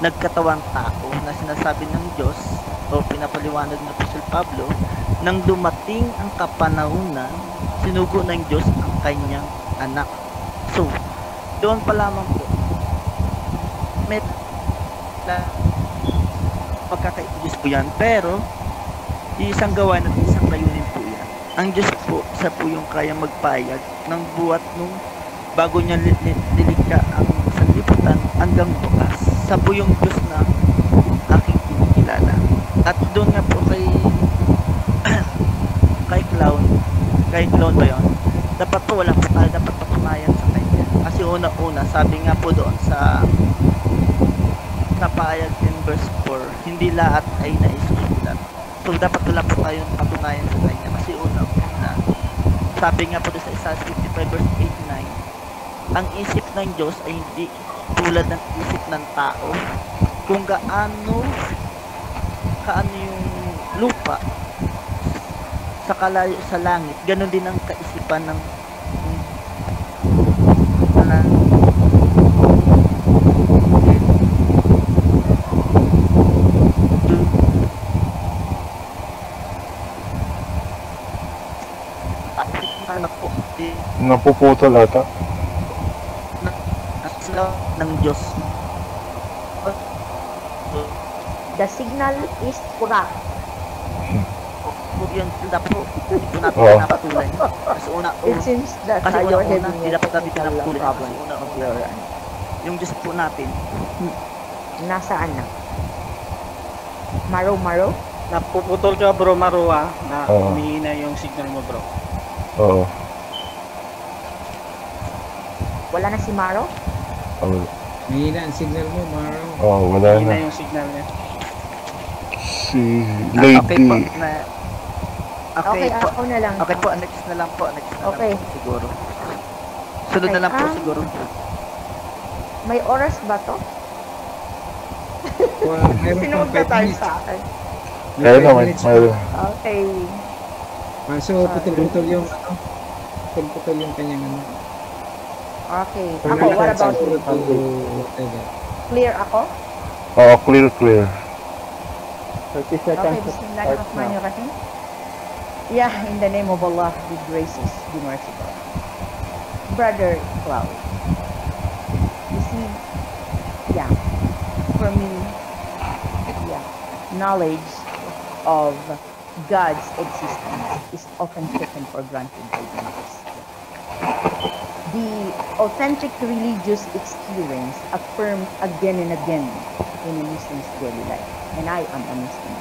nagkatawang tao na sinasabi ng Diyos o pinapaliwanag ng Apostol Pablo, nang dumating ang kapanahunan, sinugo ng Diyos ang kanyang anak. So, doon pa lamang po may pagkakaibang Diyos po yan, pero isang gawa at isang layunin po yan. Ang Diyos po, sa po yung kayang magpayag ng buhat nung bago niya nilikha ang sanlibutan hanggang bukas. Sa po yung Diyos na aking kinikilala. At doon nga po kay clown ba yun? Dapat po wala po tayo dapat patunayan sa kanya. Kasi una-una, sabi nga po doon sa pahayag in verse 4, hindi lahat ay naisusulat. So dapat wala po tayong patunayan sa kanya. Kasi una-una, sabi nga po doon sa Isaiah 55 verse 8-9, ang isip ng Diyos ay hindi tulad ng isip ng tao. Kung kaano yung lupa sa kalayo sa langit, ganun din ang kaisipan ng Napuputol ata. ng Diyos. The signal is correct. yun dapat po, hindi po natin Oo. pinapatulan. Kasi It seems that kasi you're una-una, having hindi a dapat natin technical pinapatulan. problem Kasi of una-una, your yung Diyos po natin, nasaan na? Maro? Napuputol ka bro Maro na Oo. humihina yung signal mo bro. Oo. Wala na si Maro? Oo. Mahina ang signal mo, Maro. Oo, wala Humihina na. yung signal niya. Si okay po, Lady. Okay, ako na lang. Okay po, next na lang po, Okay. po siguro. Sunod na Okay, lang po siguro. May oras ba to? Meron Sino pang 5 magta-time minutes. sa akin? Kaya naman, mayroon. Okay. So, putol-putol yung putol-putol yung kanyang ano. Okay. Ako, what about you? Whatever. Clear ako? Oo, clear. 30 Okay, seconds. Bismillahirrahmanirrahim. Yeah, in the name of Allah, be gracious, be merciful. Brother Cloud, you see, yeah, for me, yeah, knowledge of God's existence is often taken for granted by believers. The authentic religious experience affirmed again and again in a Muslim's daily life, and I am a Muslim,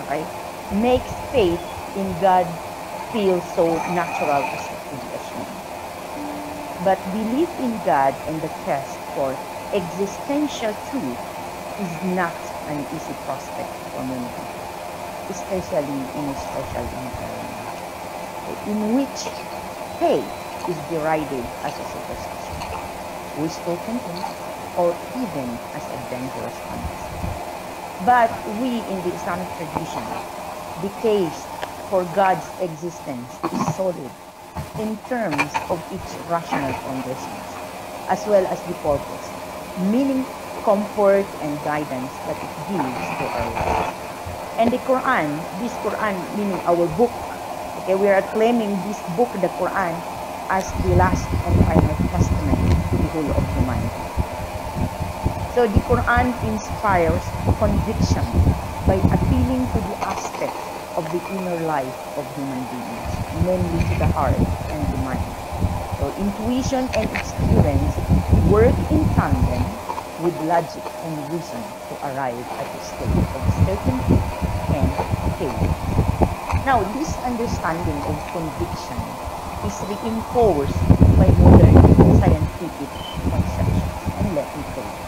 okay, makes faith in God feel so natural as to be assumed. But belief in God and the quest for existential truth is not an easy prospect for many people, especially in a social environment in which faith is derided as a superstition, wishful thinking, or even as a dangerous fantasy. But we in the Islamic tradition, the case for God's existence is solid in terms of its rational foundations, as well as the purpose, meaning comfort and guidance that it gives to our lives. And the Quran, this Quran meaning our book, okay, we are claiming this book, the Quran, as the last and final testament to the whole of humanity. So the Quran inspires conviction by appealing to the aspects of the inner life of human beings, namely to the heart and the mind. So intuition and experience work in tandem with logic and reason to arrive at a state of certainty and faith. Now, this understanding of conviction is reinforced by modern scientific conceptions. And let me tell you.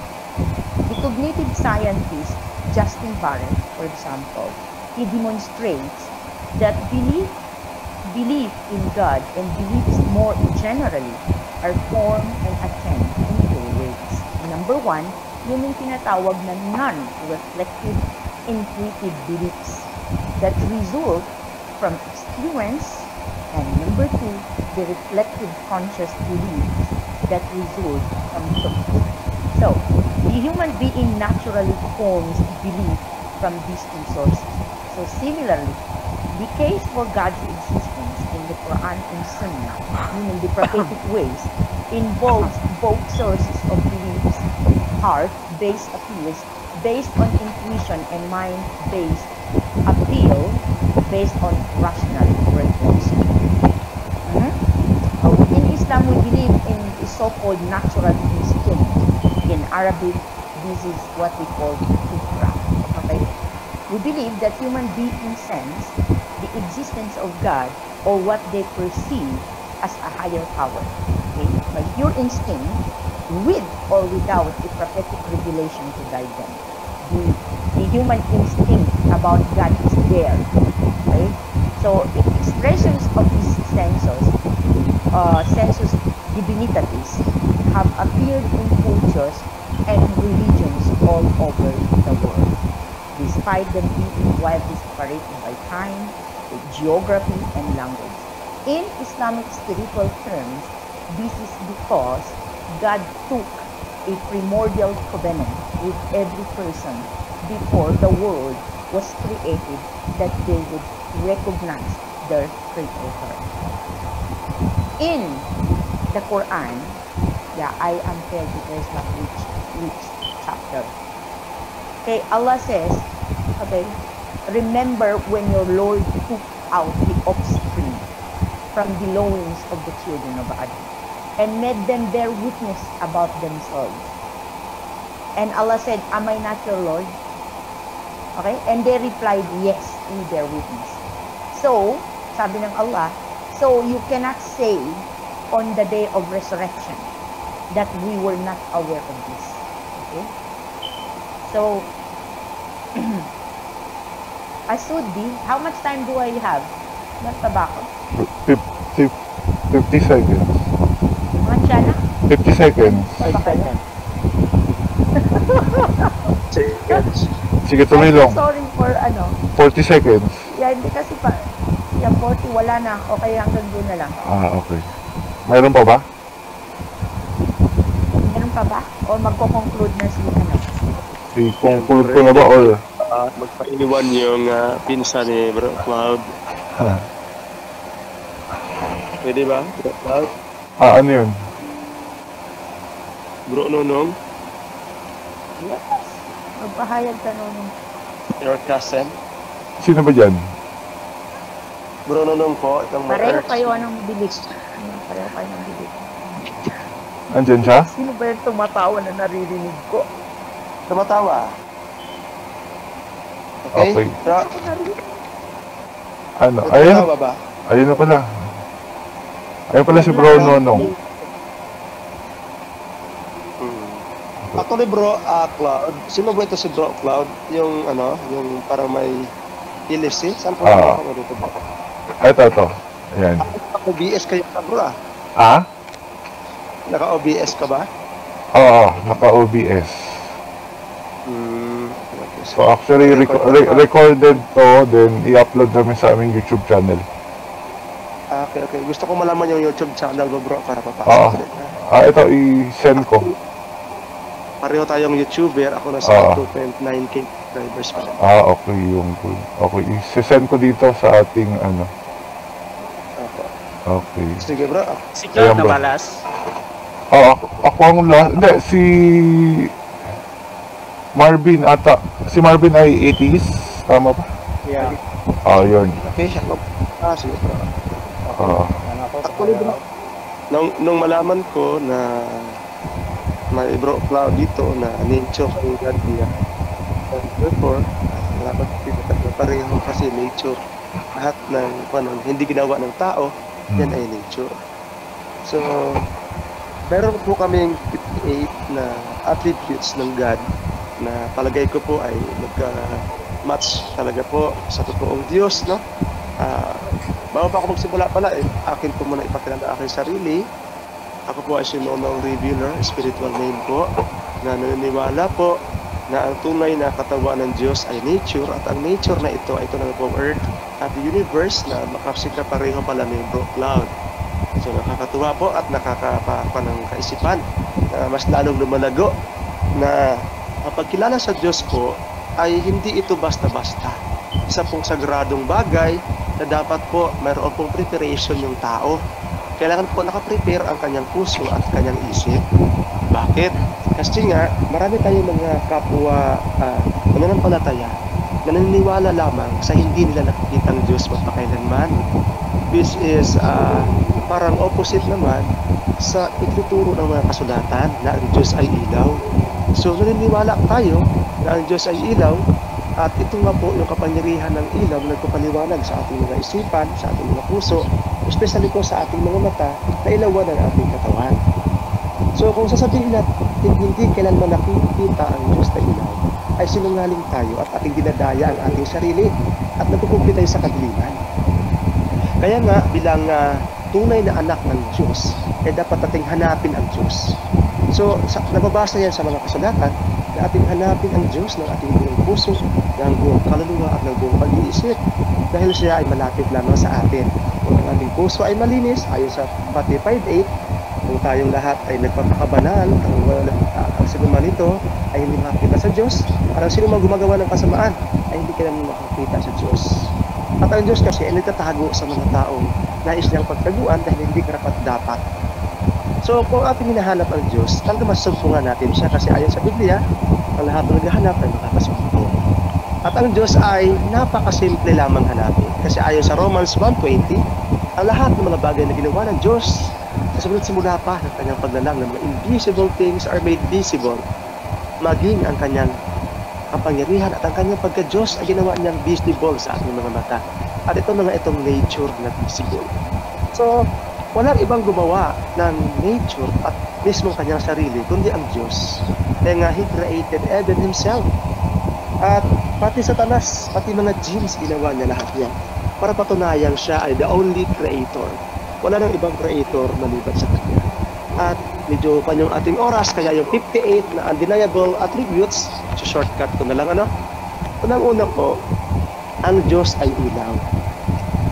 The cognitive scientist Justin Barrett, for example, he demonstrates that belief in God and beliefs more generally are formed and attained in two ways. Number one, yung tinatawag na non-reflective intuitive beliefs that result from experience, and number two, the reflective conscious beliefs that result from truth. So, the human being naturally forms belief from these two sources. So similarly, the case for God's existence in the Quran and Sunnah, meaning the prophetic ways, involves both sources of beliefs, heart-based appeals based on intuition and mind-based appeal based on rational reflection. In Islam, we believe in the so-called natural instinct. In Arabic, this is what we call fitrah. Okay? We believe that human beings sense the existence of God or what they perceive as a higher power, okay, by pure instinct, with or without a prophetic revelation to guide them. The human instinct about God is there. Okay? So expressions of these sensus divinitatis have appeared in cultures and religions all over the world, despite them being widely separated by time, geography, and language. In Islamic spiritual terms, this is because God took a primordial covenant with every person before the world was created that they would recognize their creator. In the Quran, I am failed to trace not which chapter. Okay, Allah says, okay, remember when your Lord took out the offspring from the loins of the children of Adam, and made them bear witness about themselves. And Allah said, am I not your Lord? Okay? And they replied, yes, we bear witness. So, sabi ng Allah, so you cannot say on the day of resurrection that we were not aware of this. Okay? So, Asudi, how much time do I have? Not tobacco. 50 seconds. Mansyana? 50 seconds. 5 seconds. Sige, tuloy lang. Sorry for 40 seconds. Yeah, hindi kasi pa. Yeah, 40, wala na. Okay, hanggang doon na lang. Okay. Mayroon pa ba? Meron pa ba? O magko-conclude na si I-conclude ko na ba or? Magpa-iwan yung pinsa ni Bro Cloud. Pwede ba? Bro Cloud? Ano yun? Bro Nonong? Yes. Magpahayag ka nun. Your cousin? Sino ba dyan? Bro Nonong po, itong Pareho kayo anong bilik. Pareho kayo ng bilik. Andyan siya? Sino ba yung tumatawa na naririnig ko? Tumatawa? Okay. Ano? Ayun. Ayun na pala. Ayun pala si Bro Nonong. Actually bro, Cloud. Sino ba ito si Bro Cloud? Yung yung parang may ilis eh? Saan po ako dito ba? Ito. Ayan. Naka-OBS kayo ka bro Naka-OBS ka ba? Oo, naka-OBS. So actually, recorded to, then i-upload namin sa aming YouTube channel. Okay. Gusto ko malaman yung YouTube channel mo bro para papasok. Ito, i-send ko. Pareho tayong YouTuber, ako nasa 2.9k subscribers pa. Okay, okay, i-send ko dito sa ating Okay. Sige bro. Si Cloud na balas? Ako ang last. Hindi, si Marvin ata. Si Marvin ay 80s, tama ba? Yeah. Yun. Okay, siya. Sige bro. Actually bro, nung malaman ko na may Bro Cloud dito na nature ang God niya. Therefore, dapat pareho kasi nature. Lahat ng hindi ginawa ng tao, yan ay nature. So, meron po kaming 58 na attributes ng God na palagay ko po ay magka-match talaga po sa totoong Diyos, no? Bago pa ako magsimula pala, akin po muna ipakilala aking sarili. Ako po ay si Nonong Revealer, spiritual name po, na naniniwala po na ang tunay na katawan ng Diyos ay nature, at ang nature na ito ay ito na pong earth at the universe na makapsika pareho pala ni Bro Cloud. So nakakatuwa po at nakakapapa ng kaisipan na mas lalong lumalago na kapag kilala sa Diyos po ay hindi ito basta-basta. Isa pong sagradong bagay na dapat po mayroon pong preparation yung tao. Kailangan po nakaprepare ang kanyang puso at kanyang isip. Bakit? Kasi nga, marami tayong mga kapwa mananampalataya na naniniwala lamang sa hindi nila nakikitang Diyos magpakailanman. This is parang opposite naman sa ituturo ng mga kasulatan na ang Diyos ay ilaw. So, naniniwala tayo na ang Diyos ay ilaw, at ito nga po yung kapangyarihan ng ilaw na nagpapaliwanag sa ating mga isipan, sa ating mga puso, especially po sa ating mga mata na ilawan ng ating katawan. So kung sasabihin natin hindi kailanman nakikita ang Diyos na ilaw, ay sinungaling tayo at ating dinadaya ang ating sarili at nagpupunti tayo sa kadiliman. Kaya nga bilang tunay na anak ng Diyos, dapat nating hanapin ang Diyos. So nababasa yan sa mga kasulatan na ating hanapin ang Diyos ng ating buong puso, ng buong kaluluwa at ng buong pag-iisip, dahil siya ay malapit lamang sa atin. Kung ang ating puso ay malinis, ayon sa Matthew 5:8, kung tayong lahat ay nagpapakabanal, ang sinuman nito ay hindi makakita sa Diyos, at ang sinuman gumagawa ng kasamaan ay hindi ka naman makakita sa Diyos. At ang Diyos kasi ay nagtatago sa mga taong nais niyang pagtaguan dahil hindi karapat-dapat. So kung ating hinahanap ang Diyos, talaga masasumpungan natin siya kasi ayon sa Biblia, ang lahat ng naghahanap ay makakasumpong. At ang Diyos ay napakasimple lamang hanapin. Kasi ayon sa Romans 1:20, ang lahat ng mga bagay na ginawa ng Diyos sa simula pa ng kanyang paglalang ng mga invisible things are made visible. Maging ang kanyang kapangyarihan at ang kanyang pagka-Diyos ay ginawa niyang visible sa ating mga mata. At ito mga itong nature na visible. So, walang ibang gumawa ng nature at mismo kanyang sarili, kundi ang Diyos. Kaya nga, He created Eden Himself. At pati Satanas, pati mga genes, ginawa niya lahat yan. Para patunayan siya ay the only creator. Wala nang ibang creator maliban sa kanya. At medyo pa yung ating oras, kaya yung 58 na undeniable attributes, shortcut ko na lang ano. Unang-una po, ang Diyos ay ilaw.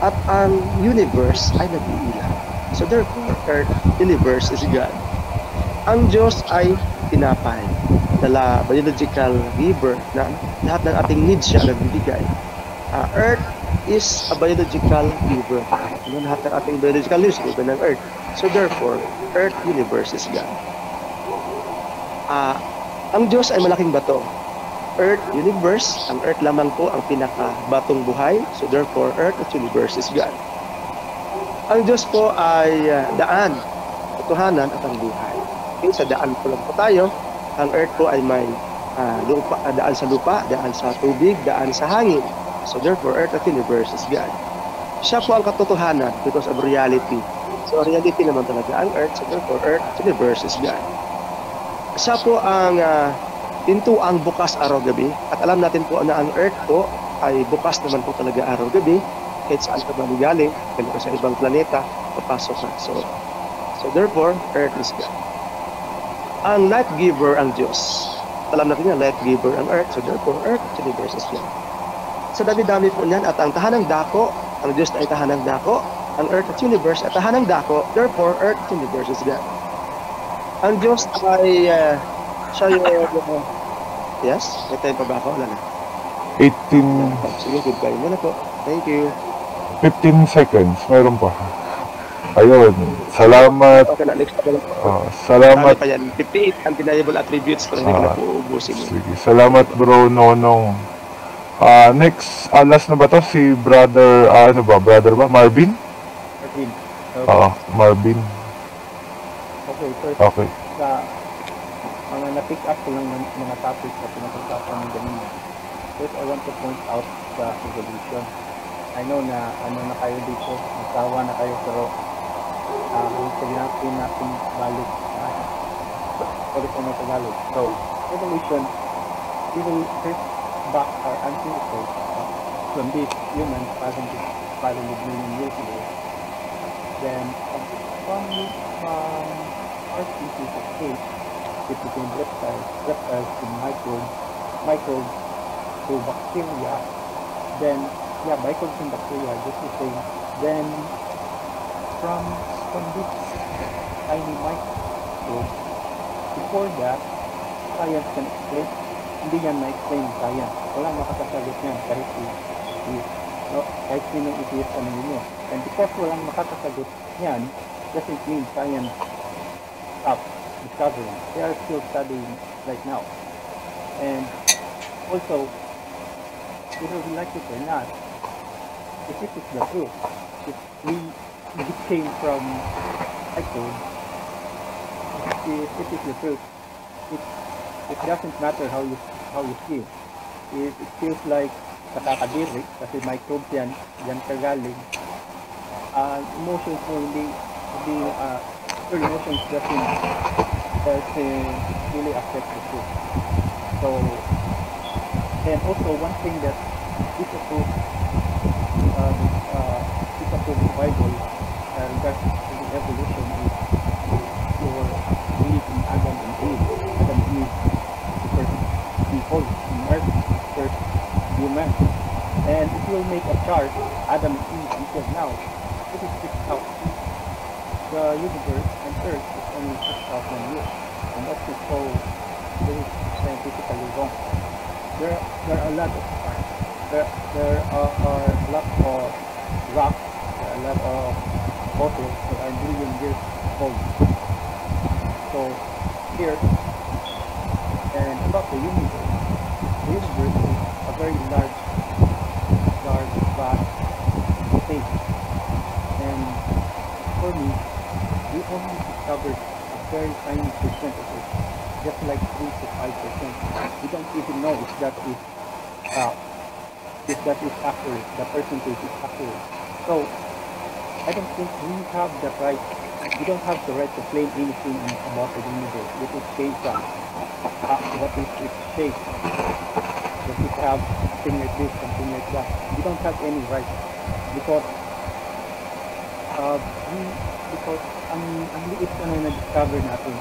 At ang universe ay nag-iilaw. So therefore, Earth, universe is God. Ang Diyos ay tinapay. Dala biological giver na lahat ng ating needs siya nagbibigay. Earth is a biological giver. Lahat ng ating biological needs given ng Earth. So therefore, Earth, universe is God. Ang Diyos ay malaking bato. Earth, universe, ang Earth lamang po ang pinaka-batong buhay. So therefore, Earth at universe is God. Ang Diyos po ay daan, katotohanan at ang buhay. Okay, sa daan po lang po tayo. Ang Earth po ay may daan sa lupa, daan sa tubig, daan sa hangin. So therefore, Earth at universe is God. Siya po ang katotohanan because of reality. So reality naman talaga ang Earth. So therefore, Earth at universe is God. Siya po ang pintuang bukas araw-gabi. At alam natin po na ang Earth po ay bukas naman po talaga araw-gabi. Kahit saan ka ba galing, kahit ka sa ibang planeta, papasok ka. So therefore, Earth is God. Ang life giver ang Diyos. Alam natin yan, life giver ang Earth. So therefore, Earth, universe is God. Sa dami-dami po niyan at ang tahanang dako, ang Diyos ay tahanang dako, ang Earth at universe ay tahanang dako, therefore, Earth, universe is God. Ang Diyos ay siya yung yes? May time pa ba ako? Wala na. 18... Sige, goodbye muna po. Thank you. 15 seconds. Mayroon pa. Ayun. Salamat. Okay na, next pa lang. Salamat. Pa yan. 58 undeniable attributes pero hindi ko na po ubusin. Sige. Salamat bro Nonong. Next, last na ba to? Si brother, brother ba? Marvin? Marvin. Marvin. Okay, first. Okay. Sa mga na-pick up ko lang ng mga topics na pinag-usapan ng ganina. First, I want to point out the evolution. I know na na kayo dito, nagsawa na kayo, pero sabihin natin balik. Sorry po na Tagalog. So, evolution, we will first back our ancestors from this human 500 million years ago. Then, from our species of apes, it became reptiles to microbes to bacteria. Then, microbes and bacteria, just the same. Then, from this tiny microbe, before that, science can explain. Hindi yan na-explain science. Walang makakasagot yan kahit kahit sinong i-test ninyo. And because walang makakasagot yan, doesn't mean science stopped discovering. They are still studying right now. And also, whether we like it or not, if it is the truth, if we came from microbes, if it is the truth, it doesn't matter how you feel. If it feels like nakakadiri, kasi microbes yan kagaling, emotions mo hindi your emotions doesn't really affect the truth. So, and also one thing that disapproved the Bible regards to the evolution is your belief in Adam and Eve. Adam and Eve, the first people in earth, first human. And if you will make a chart, Adam and Eve until now, it is 6,000. The universe and earth is only 6,000 years. And that is so very scientifically wrong. There are a lot of stars. There are a lot of rocks. There are a lot of fossils that are million years old. So here, and about the universe is a very large, vast space. And for me, we only discovered a very tiny percent of it, just like 3 to 5%. We don't even know if that is accurate, the percentage is accurate. So I don't think we have the right, we don't have the right to claim anything about the universe. What it came from, what is its shape, does it have something like this, something like that. We don't have any right because ang liit na na-discover natin.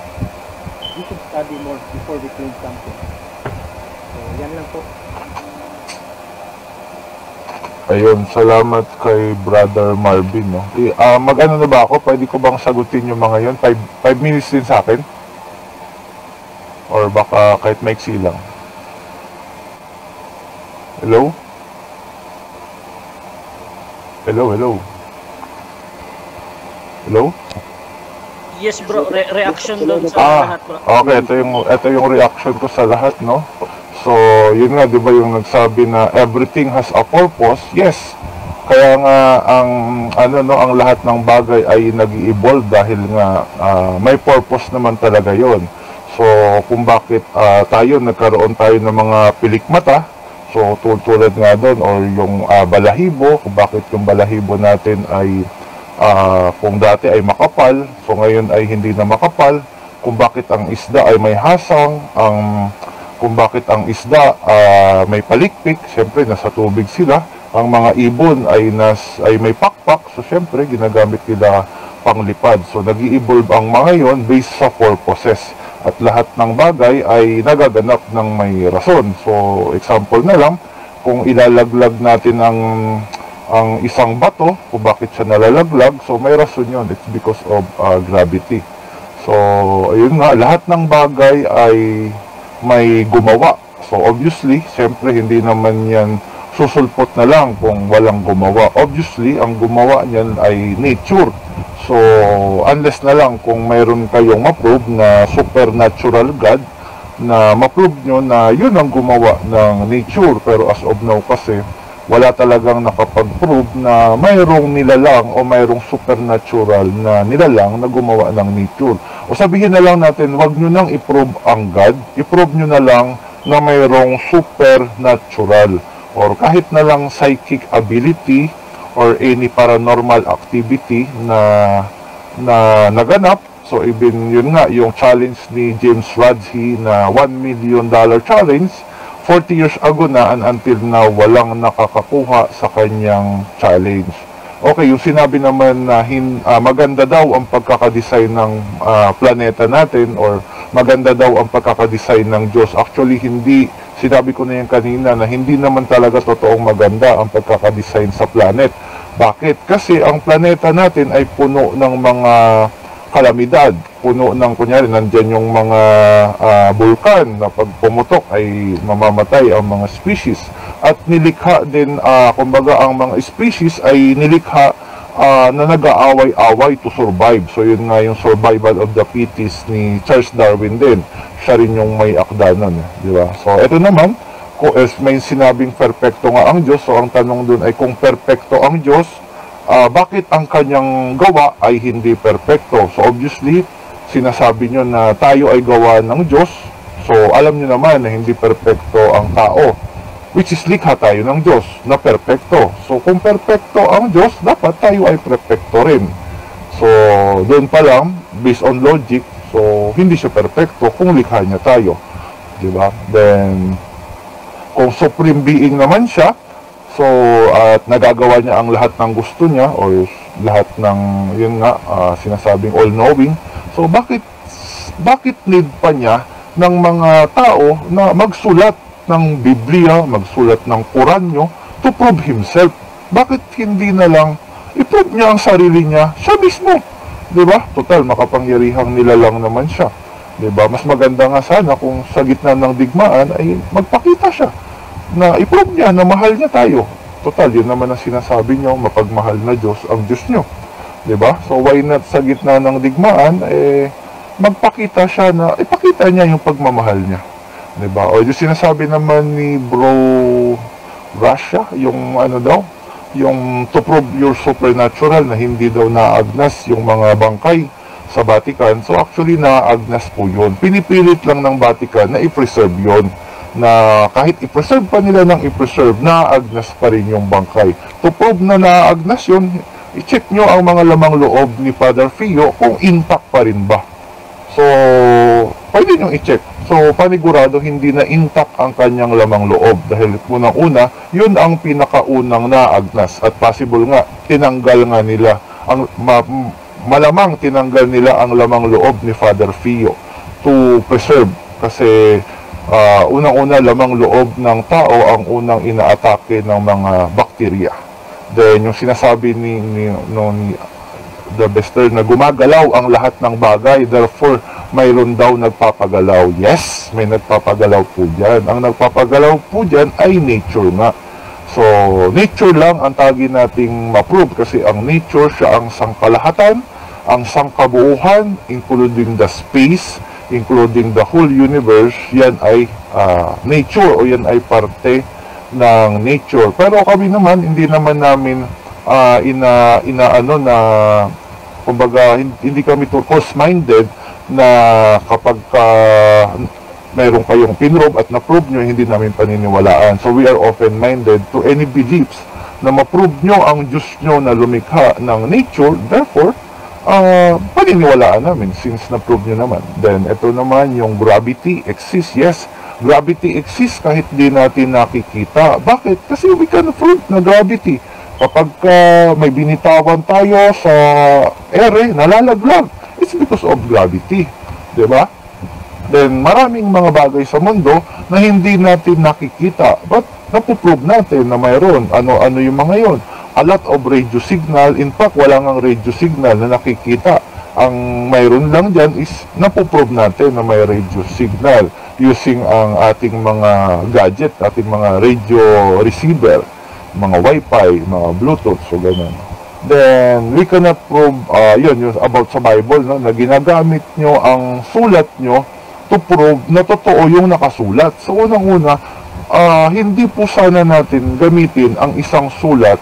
We should study more before we claim something. So yan lang po. Ayun, salamat kay Brother Marvin, no? Mag-ano na ba ako? Pwede ko bang sagutin yung mga yun? 5 minutes din sa akin? Or baka kahit maiksi lang? Hello? Hello? Yes bro, reaction doon sa lahat bro. Okay, ito yung reaction ko sa lahat, no? So, yun nga, di ba yung nagsabi na everything has a purpose? Yes. Kaya nga, ang lahat ng bagay ay nag-i-evolve dahil nga may purpose naman talaga yon. So, kung bakit nagkaroon tayo ng mga pilikmata, so tulad nga doon, or yung balahibo, kung bakit yung balahibo natin ay kung dati ay makapal, so ngayon ay hindi na makapal, kung bakit ang isda ay may hasang, kung bakit ang isda may palikpik, siyempre nasa tubig sila, ang mga ibon ay may pakpak, so siyempre ginagamit nila panglipad. So nag-i-evolve ang mga yon based sa purposes, at lahat ng bagay ay nagaganap ng may rason. So example na lang, kung ilalaglag natin ang isang bato, kung bakit siya nalalaglag, so may rason yun, it's because of gravity. So ayun nga, lahat ng bagay ay may gumawa. So obviously, siyempre hindi naman yan susulpot na lang kung walang gumawa. Obviously, ang gumawa niyan ay nature. So unless na lang kung mayroon kayong ma-prove na supernatural God, na ma-prove nyo na yun ang gumawa ng nature. Pero as of now kasi, wala talagang nakapag-prove na mayroong nilalang o mayroong supernatural na nilalang na gumawa ng nature. O sabihin na lang natin, wag nyo nang i-prove ang God, i-prove nyo na lang na mayroong supernatural or kahit na lang psychic ability or any paranormal activity na naganap. So even yun nga, yung challenge ni James Radzee na $1 million challenge, 40 years ago na, and until now walang nakakakuha sa kanyang challenge. Okay, yung sinabi naman na maganda daw ang pagkakadesign ng planeta natin, or maganda daw ang pagkakadesign ng Diyos. Actually, hindi. Sinabi ko na yan kanina na hindi naman talaga totoong maganda ang pagkakadesign sa planet. Bakit? Kasi ang planeta natin ay puno ng mga kalamidad, puno ng, kunyari, nandyan yung mga bulkan na pag pumutok ay mamamatay ang mga species. At nilikha din, kumbaga ang mga species ay nilikha na nag-aaway-away to survive. So yun nga yung survival of the fittest ni Charles Darwin din. Siya rin yung may akda nun, di ba? So ito naman, kung may sinabing perpekto nga ang Diyos, so ang tanong dun ay kung perpekto ang Diyos, bakit ang kanyang gawa ay hindi perpekto? So obviously, sinasabi nyo na tayo ay gawa ng Diyos. So alam nyo naman na hindi perpekto ang tao, which is likha tayo ng Diyos na perpekto. So kung perpekto ang Diyos, dapat tayo ay perpekto rin. So doon pa lang, based on logic, so hindi siya perpekto kung likha niya tayo, diba? Then kung supreme being naman siya, so at nagagawa niya ang lahat ng gusto niya, or lahat ng yun nga, sinasabing all-knowing, so bakit need pa niya ng mga tao na magsulat ng Biblia, magsulat ng Quranyo to prove himself? Bakit hindi na lang i-prove niya ang sarili niya siya mismo, di ba? Total, makapangyarihang nilalang naman siya, di ba? Mas maganda nga sana kung sa gitna ng digmaan ay magpakita siya na i-prove niya na mahal niya tayo. Total, yun naman ang sinasabi niyo, mapagmahal na Diyos ang Diyos niyo, di ba? So why not sa gitna ng digmaan magpakita siya na ipakita niya yung pagmamahal niya. Diba? O yung sinasabi naman ni Bro Russia, yung ano daw, yung to prove your supernatural na hindi daw naagnas yung mga bangkay sa Vatican. So actually naagnas po yun. Pinipilit lang ng Vatican na i-preserve yun. Na kahit i-preserve pa nila ng i-preserve, naagnas pa rin yung bangkay. To prove na naagnas yun, i-check nyo ang mga lamang loob ni Father Fio kung intact pa rin ba. So, pwede nyo i-check. So, panigurado hindi na intact ang kanyang lamang loob. Dahil unang-una, yun ang pinakaunang naagnas. At possible nga, tinanggal nga nila, malamang tinanggal nila ang lamang loob ni Father Fio to preserve. Kasi, unang-una, lamang loob ng tao ang unang inaatake ng mga bakterya. Then, yung sinasabi ni The Bester na gumagalaw ang lahat ng bagay, therefore, mayroon daw nagpapagalaw. Yes, may nagpapagalaw po dyan. Ang nagpapagalaw po dyan ay nature nga. So, nature lang ang tagi nating ma-prove kasi ang nature siya ang sangkalahatan, ang sangkabuuhan, including the space, including the whole universe, yan ay nature o yan ay parte ng nature. Pero kami naman, hindi naman namin kumbaga, hindi kami turquoise-minded na kapag mayroon kayong pinrove at na-prove nyo, hindi namin paniniwalaan. So we are open-minded to any beliefs na ma-prove nyo ang Diyos nyo na lumikha ng nature, therefore, paniniwalaan namin since na-prove nyo naman. Then, ito naman yung gravity exists. Yes, gravity exists kahit di natin nakikita. Bakit? Kasi we can prove na gravity. Kapag may binitawan tayo sa ere, nalalaglag. It's because of gravity. Diba? Then, maraming mga bagay sa mundo na hindi natin nakikita. But, napuprove natin na mayroon. Ano yung mga yon? A lot of radio signal. In fact, wala ngang radio signal na nakikita. Ang mayroon lang dyan is napuprove natin na may radio signal using ang ating mga gadget, ating mga radio receiver, mga Wi-Fi, mga Bluetooth, so ganun. Then, we cannot prove, yun about sa Bible, no, na ginagamit nyo ang sulat nyo to prove na totoo yung nakasulat. So, unang-una, hindi po sana natin gamitin ang isang sulat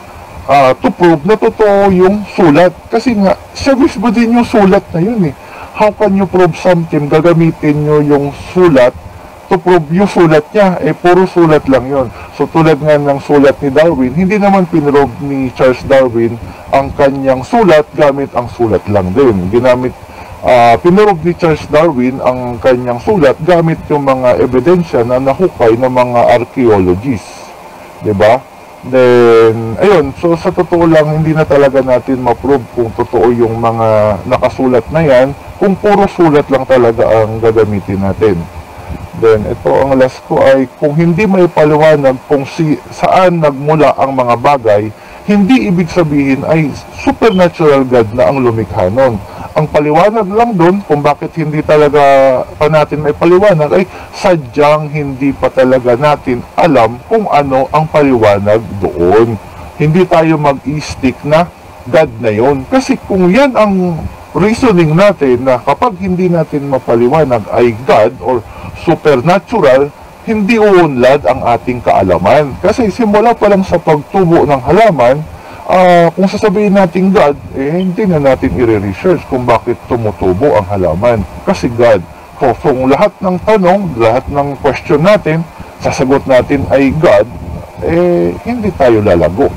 to prove na totoo yung sulat. Kasi nga, siya mismo din yung sulat na yun eh. How can you prove something? Gagamitin nyo yung sulat to prove yung sulat niya, puro sulat lang yon. So tulad nga ng sulat ni Darwin, hindi naman pinrove ni Charles Darwin ang kanyang sulat gamit ang sulat lang din. Pinrove ni Charles Darwin ang kanyang sulat gamit yung mga ebidensya na nahukay ng mga archaeologists. Diba? Then, ayun, so sa totoo lang, hindi na talaga natin ma-prove kung totoo yung mga nakasulat na yan, kung puro sulat lang talaga ang gagamitin natin. Then, ito ang last ko ay kung hindi may paliwanag kung saan nagmula ang mga bagay, hindi ibig sabihin ay supernatural God na ang lumikha nun. Ang paliwanag lang doon kung bakit hindi talaga pa natin may paliwanag ay sadyang hindi pa talaga natin alam kung ano ang paliwanag doon. Hindi tayo mag-i-stick na God na yon. Kasi kung yan ang reasoning natin na kapag hindi natin mapaliwanag ay God or supernatural, hindi uunlad ang ating kaalaman. Kasi simula pa lang sa pagtubo ng halaman, kung sasabihin natin God, hindi na natin i-research kung bakit tumutubo ang halaman. Kasi God, kung lahat ng tanong, lahat ng question natin, sasagot natin ay God, hindi tayo lalago.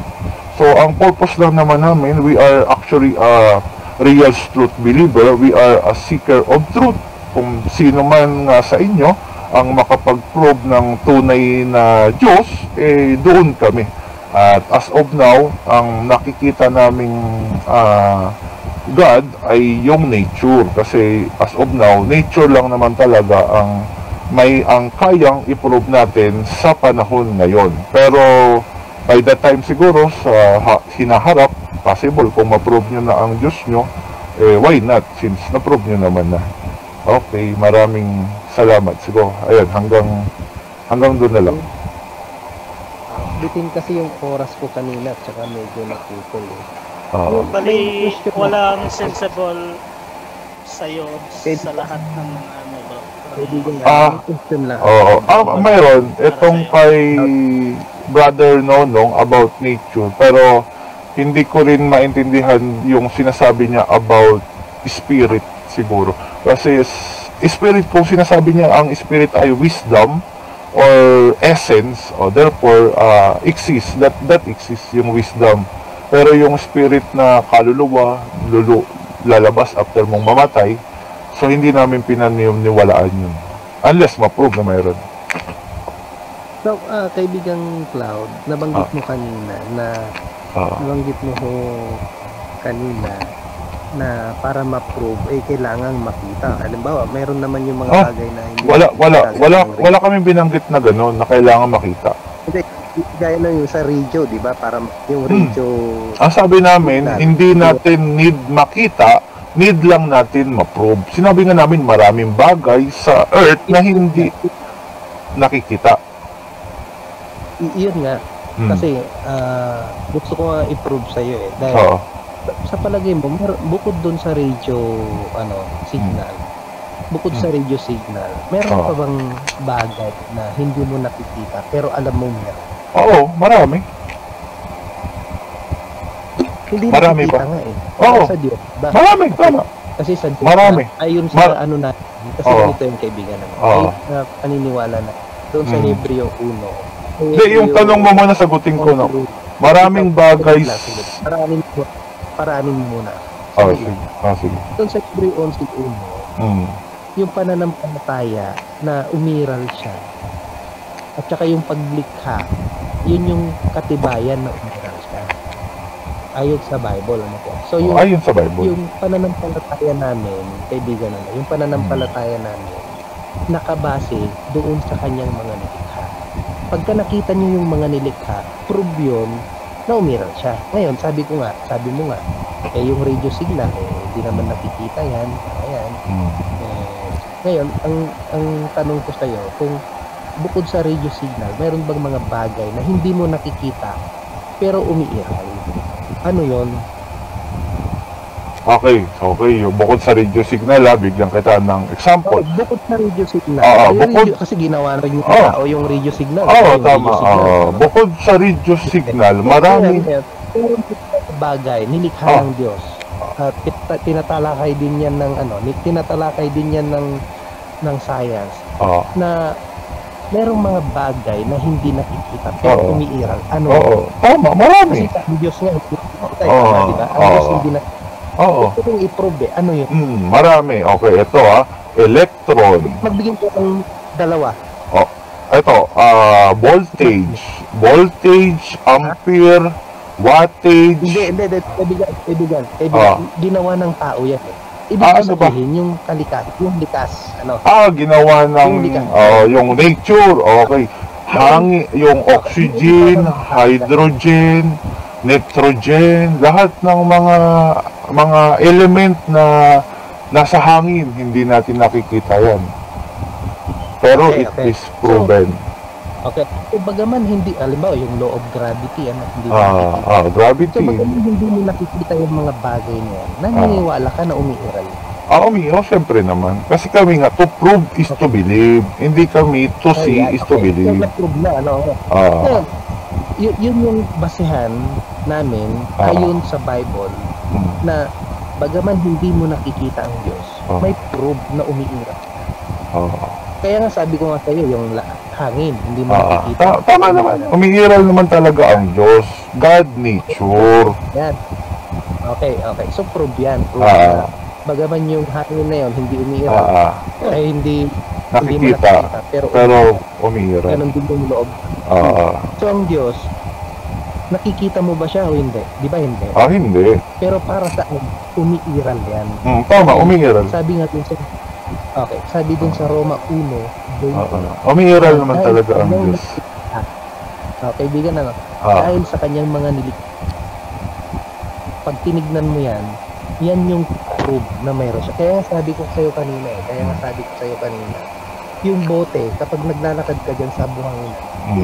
So, ang purpose lang naman namin, we are actually a real truth believer, we are a seeker of truth. Kung sino man nga sa inyo ang makapag-prove ng tunay na Diyos, doon kami. At as of now, ang nakikita naming God ay yung nature. Kasi as of now, nature lang naman talaga ang kayang i-prove natin sa panahon ngayon. Pero by that time siguro, sa hinaharap, possible kung ma-prove nyo na ang Diyos nyo, why not? Since na-prove nyo naman na. Okay, maraming salamat. Siguro, ayun, hanggang doon na lang. Bitin kasi yung oras ko kanina at saka medyo nakupol eh. Bali, walang sensible sa'yo sa lahat ng mga kaibigan Ah, may question lang. Oo. Mayroon. Itong kay Brother Nonong about nature. Pero hindi ko rin maintindihan yung sinasabi niya about spirit siguro. Kasi spirit, kung sinasabi niya ang spirit ay wisdom or essence, therefore exists. That exists yung wisdom. Pero yung spirit na kaluluwa, lalabas after mong mamatay, so hindi namin pinaniniwalaan yun. Unless ma-prove na mayroon. So, kaibigang Cloud, nabanggit mo kanina na nabanggit mo ho kanina na para ma-prove kailangan makita. Halimbawa, mayroon naman yung mga bagay na hindi Wala kaming binanggit na gano'n na kailangan makita. Hindi, gaya lang yung sa radio, di ba? Para yung radio... Ang sabi namin, hindi natin need makita, need lang natin ma-prove. Sinabi nga namin maraming bagay sa Earth na hindi nakikita. Iyon nga. Kasi gusto ko nga i-prove sa iyo dahil sa palagay mo bukod doon sa radio signal, bukod sa radio signal, meron pa bang bagay na hindi mo nakikita pero alam mo meron? Oo, marami. Hindi marami nakikita pa. nga Oo. Sa Diyos. Marami, tama. Kasi sa Diyos, marami. Ayun sa ano natin. Kasi ganito yung kaibigan naman. Ayun na paniniwala na doon sa Hebreo 1. Hindi, yung tanong mo muna sagutin ko, no? Maraming bagay... Paranin mo muna. Sige. Doon sa Hebreo 11, yung pananampalataya na umiral siya, at saka yung paglikha, yun yung katibayan na umiral siya. Ayon sa Bible, ano po? So, ayon sa Bible. Yung pananampalataya namin, kaibigan naman, yung pananampalataya namin, nakabase doon sa kanyang mga nilikha. Pagka nakita niyo yung mga nilikha, prove yun na umiral siya. Ngayon, sabi mo nga, yung radio signal, hindi naman nakikita yan. Ayan. Ngayon, ang tanong ko sa'yo, kung bukod sa radio signal, mayroon bang mga bagay na hindi mo nakikita, pero umiiral? Ano yon? Okay. Yung bukod sa radio signal, bigyan kita ng example. Bukod sa radio signal. Kasi ginawa na yung tao yung radio signal. Tama. Bukod sa radio signal, maraming bagay nilikha ng Diyos. Tinatalakay din yan ng science. Na merong mga bagay na hindi nakikita pero umiiral. Tama, marami. Kasi ang Diyos nga, diba? Ang Diyos hindi nakikita. Ito yung i-prove ano yun? Marami. Okay, ito electron. Magbigay ko ng dalawa. Ito, voltage, ampere, wattage. Hindi, kaibigan. Ginawa ng tao yan. Ibig sabihin, yung likas. Ginawa ng, yung nature, okay. Hangin, yung oxygen, hydrogen, nitrogen, lahat ng mga element na nasa hangin, hindi natin nakikita yan. Pero it is proven. Okay. So, bagaman hindi, alimbawa, yung law of gravity, hindi gravity. So, bagaman hindi mo nakikita yung mga bagay na yan, naniniwala ka na umiiral. Umiiral, syempre naman. Kasi kami nga, to prove is to believe. Hindi kami, to see is to believe. Na-prove na, yun yung basehan namin ayon sa Bible na bagaman hindi mo nakikita ang Diyos, may proof na umiiral. Kaya nga sabi ko nga sa iyo, yung hangin, hindi mo nakikita. Tama naman. Umiiral naman talaga ang Diyos. God nature. Yan. Okay. So proof yan. Na bagaman yung hangin na yun, hindi umiiral. Hindi nakikita. Pero umiiral. Ganon din yung loob. So ang Diyos, nakikita mo ba siya o hindi? Di ba hindi? Hindi. Pero para saan? Umiiral yan. Tama, umiiral. Sabi nga dun sa Roma 1, umiiral naman talaga ang Diyos. Kaibigan na dahil sa kanyang mga nilikha, pag tinignan mo yan yung proof na mayroon siya. Kaya nga sabi ko sa'yo kanina yung bote, kapag naglalakad ka dyan sa buhangin,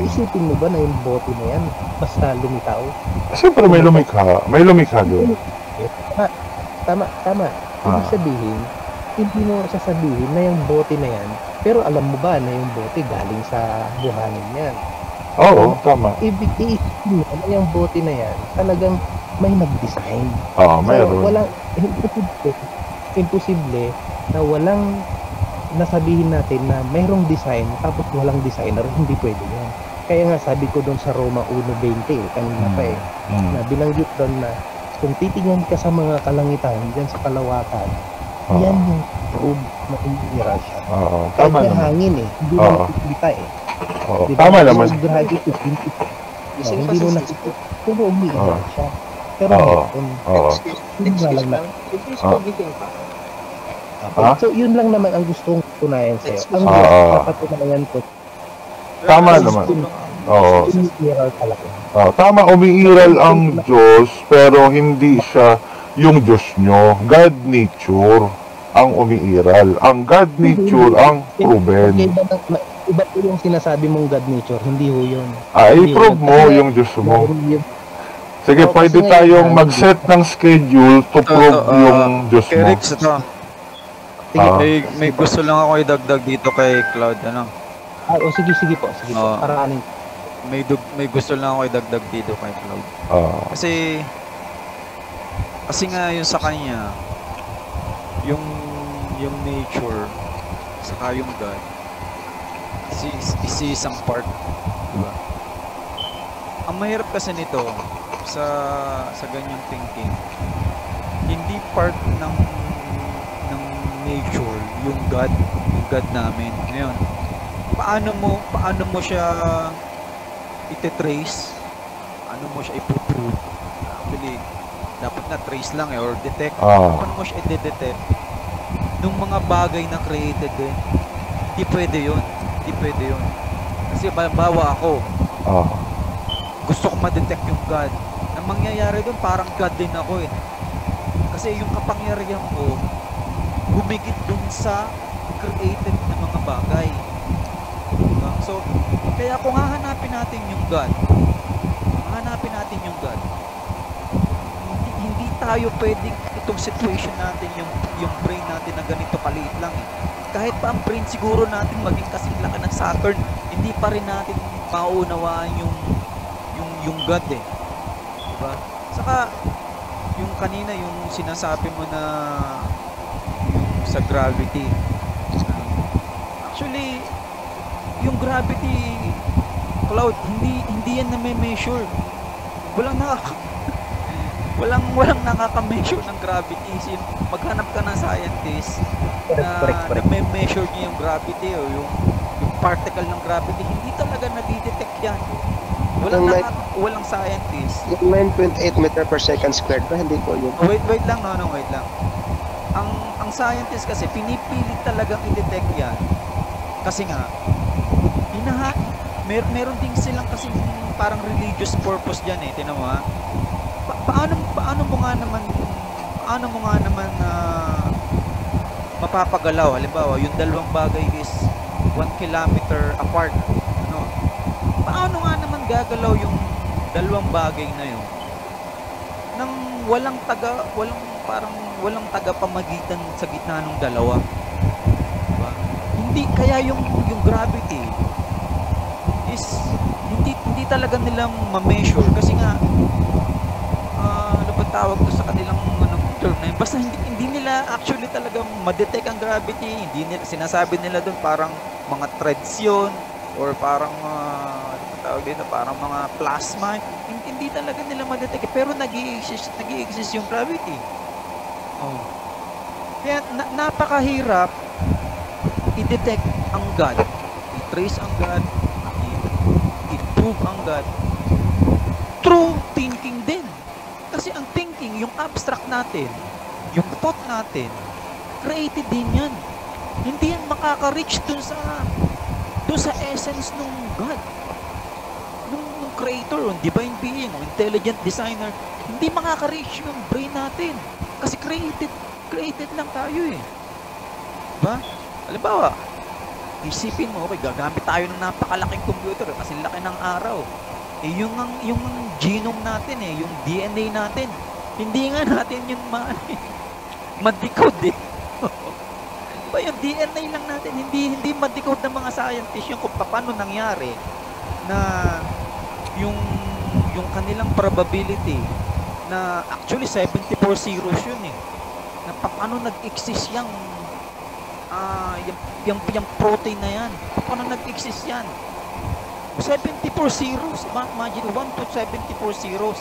iisipin mo ba na yung bote na yan basta lumitaw? Siyempre may lumikha doon. Tama. Ibig sabihin, hindi mo sasabihin na yung bote na yan, pero alam mo ba na yung bote galing sa buhangin yan? Oo, tama. Ibig mo na yung bote na yan, talagang may nag-design. Oo, mayroon. So, imposible na walang nasabihin natin na mayroong design tapos walang designer, hindi pwede yan. Kaya nga sabi ko doon sa Roma 1:20 kanina pa na binanggit doon na kung titingnan ka sa mga kalangitan dyan sa kalawakan, yan yung proof na umiira siya. Tama kahit naman. hangin hindi mo nakikita diba? Tama naman. Yung gravity, hindi mo nakikita, pero umiira siya. Pero hindi mo lang na. So, yun lang naman ang gustong tunayan sa'yo. Ang papatunayan ko. Tama naman. Oo. Tama, umiiral ang Diyos, pero hindi siya yung Diyos nyo. God nature ang umiiral. Ang God nature ang proven. Iba po yung sinasabi mong God nature, hindi ho yun. I-prove mo yung Diyos mo. Sige, pwede tayong mag-set ng schedule to prove yung Diyos mo. Rex, ito. May gusto lang ako idagdag dito kay Cloud, ano? Sige po. Paraanin. May gusto lang ako idagdag dito kay Cloud. Kasi nga yung sa kanya, yung nature, saka yung God, isang part, diba? Ang mahirap kasi nito sa ganyang thinking, hindi part ng nature yung God namin. Ngayon, paano mo siya ite-trace? Paano mo siya ipo-prove? Actually, dapat na trace lang or detect. Paano mo siya i-detect? Nung mga bagay na created din, hindi pwede yun. Kasi bawa ako, gusto ko ma-detect yung God. Ang mangyayari doon, parang God din ako eh. Kasi yung kapangyarihan ko, humigit dun sa created na mga bagay. So, kaya kung hahanapin natin yung God, hindi tayo pwedeng itong situation natin, yung brain natin na ganito kaliit lang eh. Kahit pa ang brain siguro natin maging kasing laki ng Saturn, hindi pa rin natin mauunawaan yung God eh. Diba? Saka, yung kanina, yung sinasabi mo na sa gravity. Actually, yung gravity, Cloud, hindi yan na may measure. Walang nakaka-measure ng gravity. Maghanap ka ng scientist na may measure niya yung gravity o yung particle ng gravity. Hindi talaga nadidetect yan. Walang scientist. Yung 9.8 meter per second squared ba? Hindi po yun. Wait lang. Ang scientist kasi pinipilit talagang i-detect yan. Kasi nga, meron din silang kasi parang religious purpose diyan eh. Tingnan mo ha. Paano mo nga naman mapapagalaw? Halimbawa, yung dalawang bagay is 1 kilometer apart. Ano? Paano nga naman gagalaw yung dalawang bagay na yun? Nang walang tagapamagitan sa gitna ng dalawa. Diba? Hindi kaya yung gravity is hindi talaga nilang ma-measure kasi nga ano ba tawag to sa kanilang term na yun? Basta hindi nila actually talaga ma-detect ang gravity. Hindi nila sinasabi nila doon parang mga threads yun or parang tawag dito parang mga plasma. Hindi talaga nila ma-detect pero nag-i-exist yung gravity. Kaya napakahirap i-detect ang God, i-trace ang God, i-prove ang God through thinking din. Kasi ang thinking, yung abstract natin, yung thought natin, created din yan. Hindi yan makaka-reach dun sa essence ng God. Nung creator, yung divine being, yung intelligent designer, hindi makaka-reach yung brain natin. Kasi created lang tayo eh. Diba? Halimbawa, isipin mo, okay, gagamit tayo ng napakalaking computer kasi laki ng araw. Eh, yung genome natin eh, yung DNA natin, hindi nga natin yung ma-decode eh. Diba yung DNA lang natin, hindi ma-decode ng mga scientists yung kung paano nangyari na yung kanilang probability na actually 74 zeros yun eh. Na paano nag-exist yung protein na yan? Paano nag-exist yan? 74 zeros. Imagine 1 to 74 zeros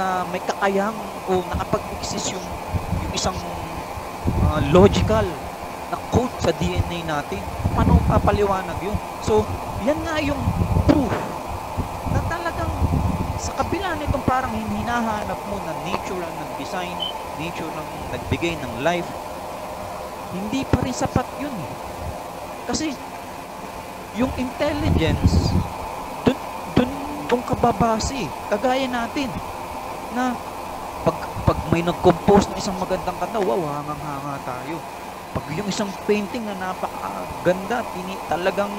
na may kakayang o nakapag-exist yung isang logical na code sa DNA natin. Paano papaliwanag yun? So, yan nga yung proof na talagang sa kabila nitong parang hinahanap mo na nature ang nag-design, nature ang nagbigay ng life, hindi pa rin sapat yun eh. Kasi yung intelligence doon ka babase, kagaya natin na pag may nag-compose ng isang magandang kanta, wow, hangang-hanga tayo. Pag yung isang painting na napakaganda, talagang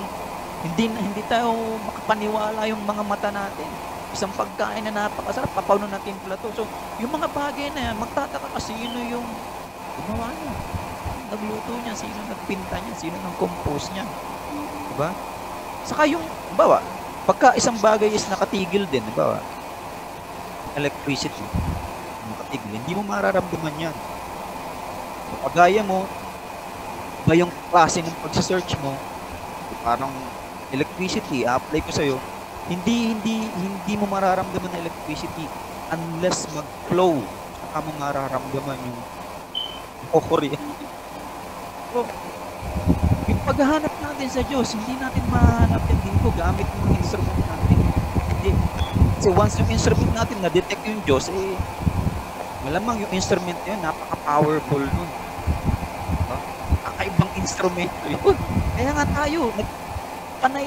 hindi tayo makapaniwala yung mga mata natin. Isang pagkain na napakasarap, papaano natin plato. So, yung mga bagay na yan, magtataka ka sino yung gumawa niya, nagluto niya, sino nagpinta niya, sino nag-compose niya. Diba? Saka yung, bawa, pagka isang bagay is nakatigil din, diba? Electricity, nakatigil, hindi mo mararamdaman yan. Pagaya mo, ba yung klase ng pagsa-search mo, parang electricity, apply ko sa'yo, hindi mo mararamdaman ng electricity unless mag-flow. Saka mo mararamdaman yung kukuryente. So, yung paghahanap natin sa Diyos, hindi natin mahanap yan dito gamit yung mga instrument natin. Hindi. Kasi once yung instrument natin na-detect yung Diyos, malamang yung instrument yun, napaka-powerful nun. Diba? Kakaibang instrument yun. Kaya nga tayo, panay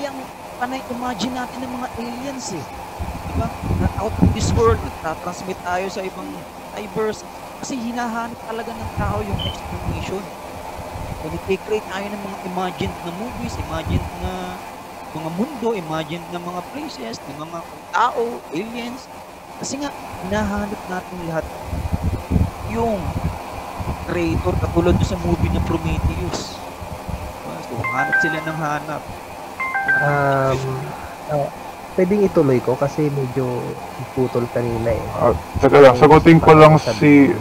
imagine natin ng mga aliens eh. Diba? Na out of this world, nagtatransmit tayo sa ibang diverse. Kasi hinahanap talaga ng tao yung explanation. Kung i-create tayo ng mga imagined na movies, imagined na mga mundo, imagined na mga places, ng mga tao, aliens. Kasi nga, hinahanap natin lahat yung creator katulad sa movie na Prometheus. So, hanap sila ng hanap. Pwedeng ituloy ko kasi medyo putol kanina eh. Teka lang, sagutin ko lang si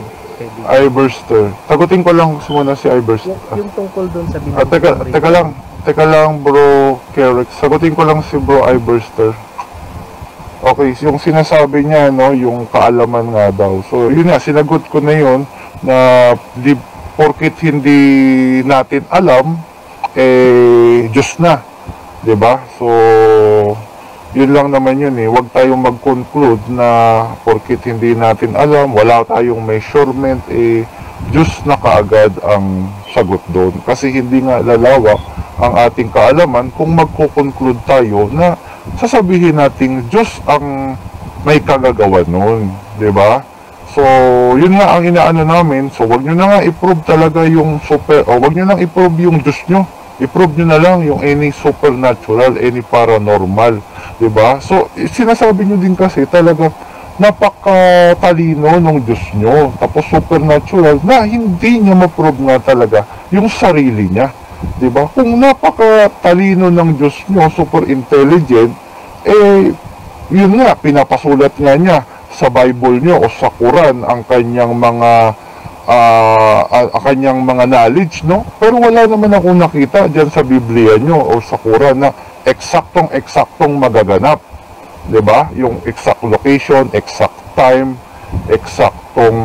Iberster. Sagutin ko lang muna si Iberster. Yung tungkol doon sa binigay. Teka lang bro Kerex. Sagutin ko lang si bro Iberster. Okay, yung sinasabi niya, no, yung kaalaman nga daw. So, yun nga, sinagot ko na yun na porkit hindi natin alam, Diyos na. Diba? So, yun lang naman yun eh. Huwag tayong mag-conclude na porkit hindi natin alam, wala tayong measurement, Diyos na kaagad ang sagot doon. Kasi hindi nga lalawak ang ating kaalaman kung magko-conclude tayo na sasabihin nating Diyos ang may kagagawa noon. Diba? So, yun nga ang inaano namin. So, wag nyo na nga i-prove talaga yung wag nyo na i-prove yung Diyos nyo. I-prove nyo na lang yung any supernatural, any paranormal, diba? So, sinasabi nyo din kasi talaga napakatalino ng Diyos nyo. Tapos supernatural na hindi niya ma-prove nga talaga yung sarili niya, diba? Kung napakatalino ng Diyos nyo, super intelligent, yun nga, pinapasulat nga niya sa Bible nyo o sa Quran ang kanyang mga knowledge, no? Pero wala naman akong nakita dyan sa Biblia nyo o sa Quran na eksaktong magaganap. Diba? Yung exact location, exact time, eksaktong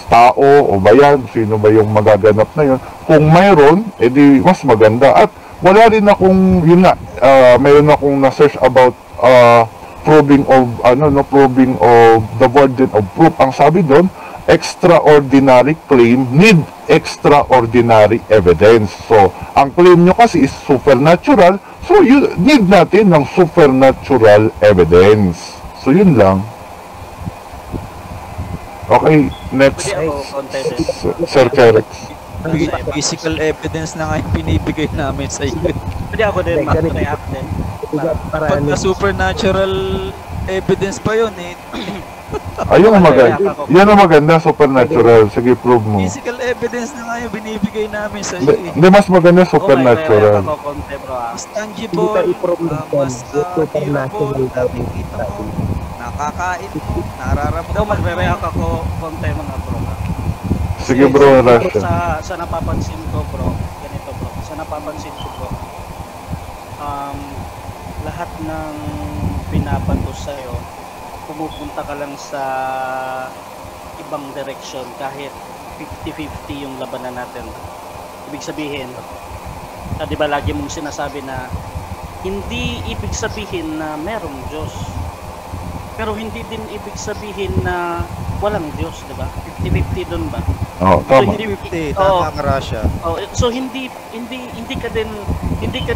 tao o bayan, sino ba yung magaganap na yun. Kung mayroon, edi mas maganda. At wala rin akong, yun na, mayroon akong na-search about proving of the burden of proof. Ang sabi doon, extraordinary claim need extraordinary evidence. So, ang claim nyo kasi is supernatural, so you need natin ng supernatural evidence. So, yun lang. Okay, next. Sir Kerex. Physical evidence na nga yung pinibigay namin sa iyo. Pwede ako din ma-react din. Pagka supernatural evidence pa yun eh. Ayun ang maganda. Yan ang maganda, supernatural. Sige, prove mo. Physical evidence na nga yung binibigay namin sa iyo eh. Hindi, mas maganda supernatural. Mas tangible, mas hearable, nakikita mo, nakakain mo, nararamdaman. Ito, magre-react ako konti mga bro. Sige bro, Russia. Sa napapansin ko bro, ganito bro, sa napapansin ko bro, lahat ng pinapatos sa'yo, pumupunta ka lang sa ibang direction kahit 50-50 yung labanan natin. Ibig sabihin, di ba lagi mong sinasabi na hindi ibig sabihin na merong Diyos. Pero hindi din ibig sabihin na walang Diyos, di ba? 50-50 doon ba? Oo, tama. 50-50, tama ka Russia. So hindi ka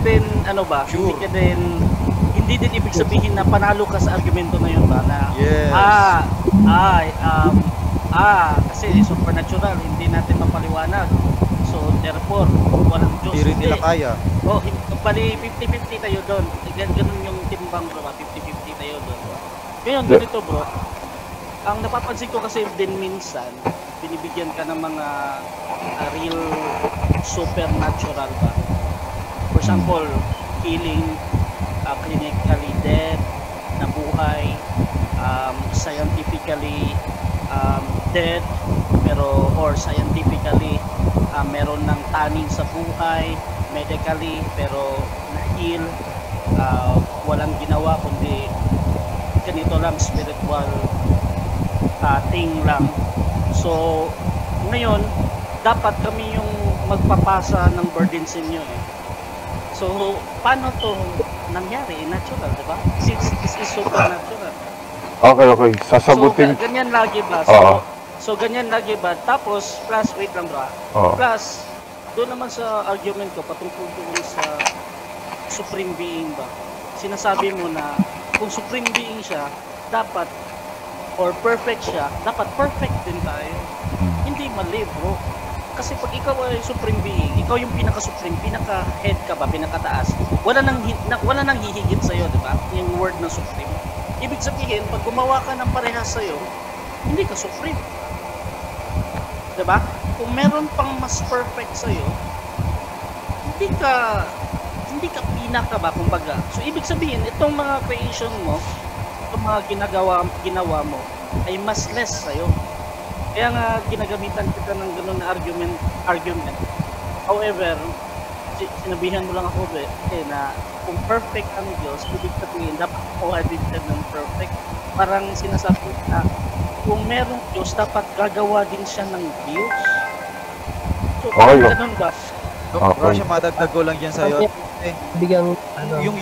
din ano ba? Sure. Hindi din ibig sabihin na panalo ka sa argumento na yun ba na yes. Kasi supernatural, hindi natin mapaliwanag. So therefore, walang Diyos. Hindi rin nila kaya. Bali 50-50 tayo doon. Ganun yung timbang bro, 50-50 tayo doon. Ngayon, ganito bro, ang napapansin ko kasi din minsan, binibigyan ka ng mga real supernatural ba? For example, healing, clinically dead, nabuhay, scientifically dead, pero or scientifically meron ng tanin sa buhay, medically, pero na-heal, walang ginawa kundi ganito lang, spiritual thing lang. So, ngayon, dapat kami yung magpapasa ng burden sa inyo eh. So, paano to nangyari? Natural, di ba? This is supernatural. Okay. Sasagutin. So, ganyan lagi ba? So, ganyan lagi ba? Tapos, plus, wait lang bro. Plus, doon naman sa argument ko, patungkol doon sa Supreme Being ba? Sinasabi mo na, kung Supreme Being siya, dapat, or perfect siya, dapat perfect din tayo. Hindi mali bro. Kasi pag ikaw ay Supreme Being, ikaw yung pinaka-supreme, pinaka-head ka ba, pinaka-taas, wala nang hihigit sa'yo, di ba? Yung word ng Supreme. Ibig sabihin, pag gumawa ka ng parehas sa'yo, hindi ka Supreme. Di ba? Kung meron pang mas perfect sa'yo, hindi ka pinaka ba, kumbaga. So, ibig sabihin, itong mga creation mo, itong mga ginawa mo, ay mas less sa'yo. Kaya nga, ginagamitan kita ng gano'n na argument. However, sinabihan mo lang ako na kung perfect ang Diyos, ibig sabihin, dapat ako addicted ng perfect. Parang sinasabi na, kung merong Diyos, dapat gagawa din siya ng Diyos. So, ganun ba? Russia, madagdag ko lang dyan sa'yo. Bigang, yung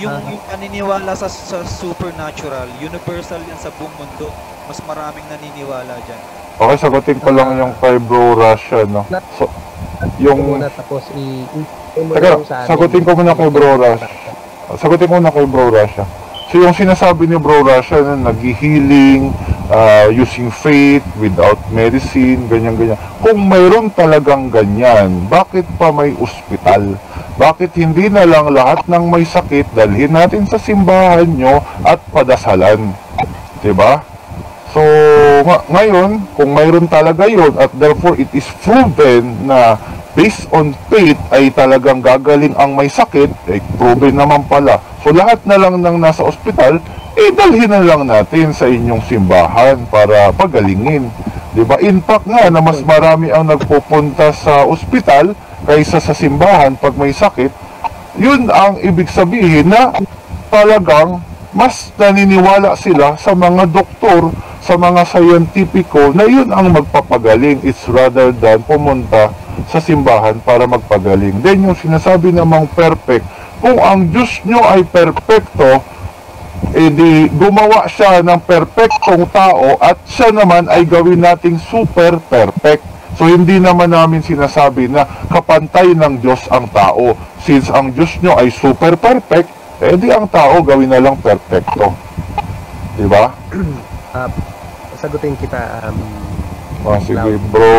paniniwala sa supernatural, universal yan sa buong mundo. Mas maraming naniniwala dyan. Okay, sagutin ko lang yung kay Bro Russia, no? So, yung... sagutin ko muna kay Bro Russia. So, yung sinasabi ni Bro Russia na nag-healing, using faith, without medicine, ganyan-ganyan. Kung mayroon talagang ganyan, bakit pa may ospital? Bakit hindi na lang lahat ng may sakit dalhin natin sa simbahan nyo at padasalan? Diba? So, ngayon, kung mayroon talaga yun at therefore it is proven na based on faith ay talagang gagaling ang may sakit, proven naman pala. So, lahat na lang ng nasa ospital, dalhin na lang natin sa inyong simbahan para pagalingin. Diba? In fact nga na mas marami ang nagpupunta sa ospital kaysa sa simbahan pag may sakit, yun ang ibig sabihin na talagang mas naniniwala sila sa mga doktor, sa mga scientifico na yun ang magpapagaling. It's rather than pumunta sa simbahan para magpagaling. Then yung sinasabi namang perfect, kung ang Diyos nyo ay perfecto, di gumawa siya ng perfectong tao at siya naman ay gawin nating super perfect. So hindi naman namin sinasabi na kapantay ng Diyos ang tao. Since ang Diyos nyo ay super perfect, di ang tao gawin na lang perfecto. Diba? Sagutin kita, sige, Bro.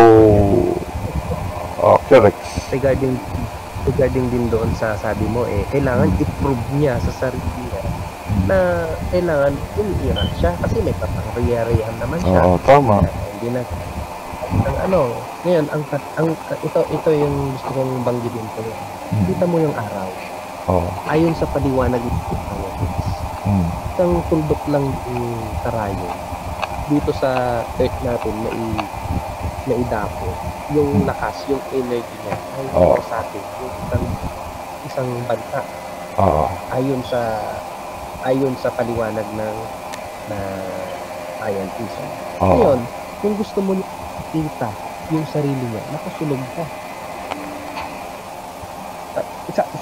Correct. Regarding din doon sa sabi mo, kailangan i-prove niya sa sarili niya na kailangan umiiral siya kasi may kapangyarihan naman siya. Oo, tama. Hindi na ang ano, ngayon ito yung gusto kong banggitin ko. Kita mo yung araw. Oo. Ayon sa paliwanag ng science. Isang tuldok lang yung karayo dito sa earth natin na idapo yung lakas, yung energy niya ay sa atin yung isang bansa. Ayon sa paliwanag ng scientist. Ngayon, kung gusto mo kita yung sarili niya, nakasulog ka.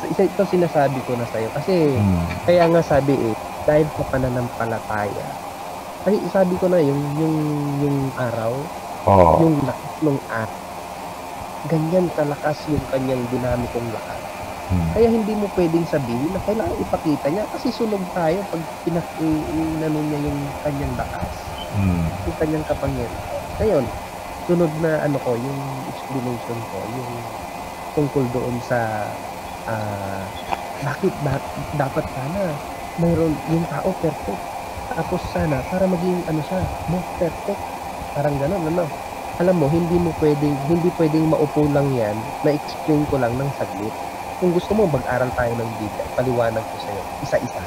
Isa ito sinasabi ko na sa'yo kasi kaya nga sabi dahil sa pananampalataya, kasi sabi ko na yung araw, yung lakas ng araw, ganyan kalakas yung kanyang dinamikong lakas. Kaya hindi mo pwedeng sabihin na kailangan ipakita niya kasi sunog tayo pag pinag-inano niya yung kanyang lakas, yung kanyang kapangyarihan. Ngayon, sunod na yung explanation ko, yung tungkol doon sa bakit dapat sana mayroon yung tao perfect. Tapos sana para maging siya, more perfect. Parang gano'n, Alam mo, hindi pwedeng maupo lang yan, na-explain ko lang ng saglit. Kung gusto mo, mag-aral tayo ng Biblia, paliwanag ko sa'yo, isa-isa.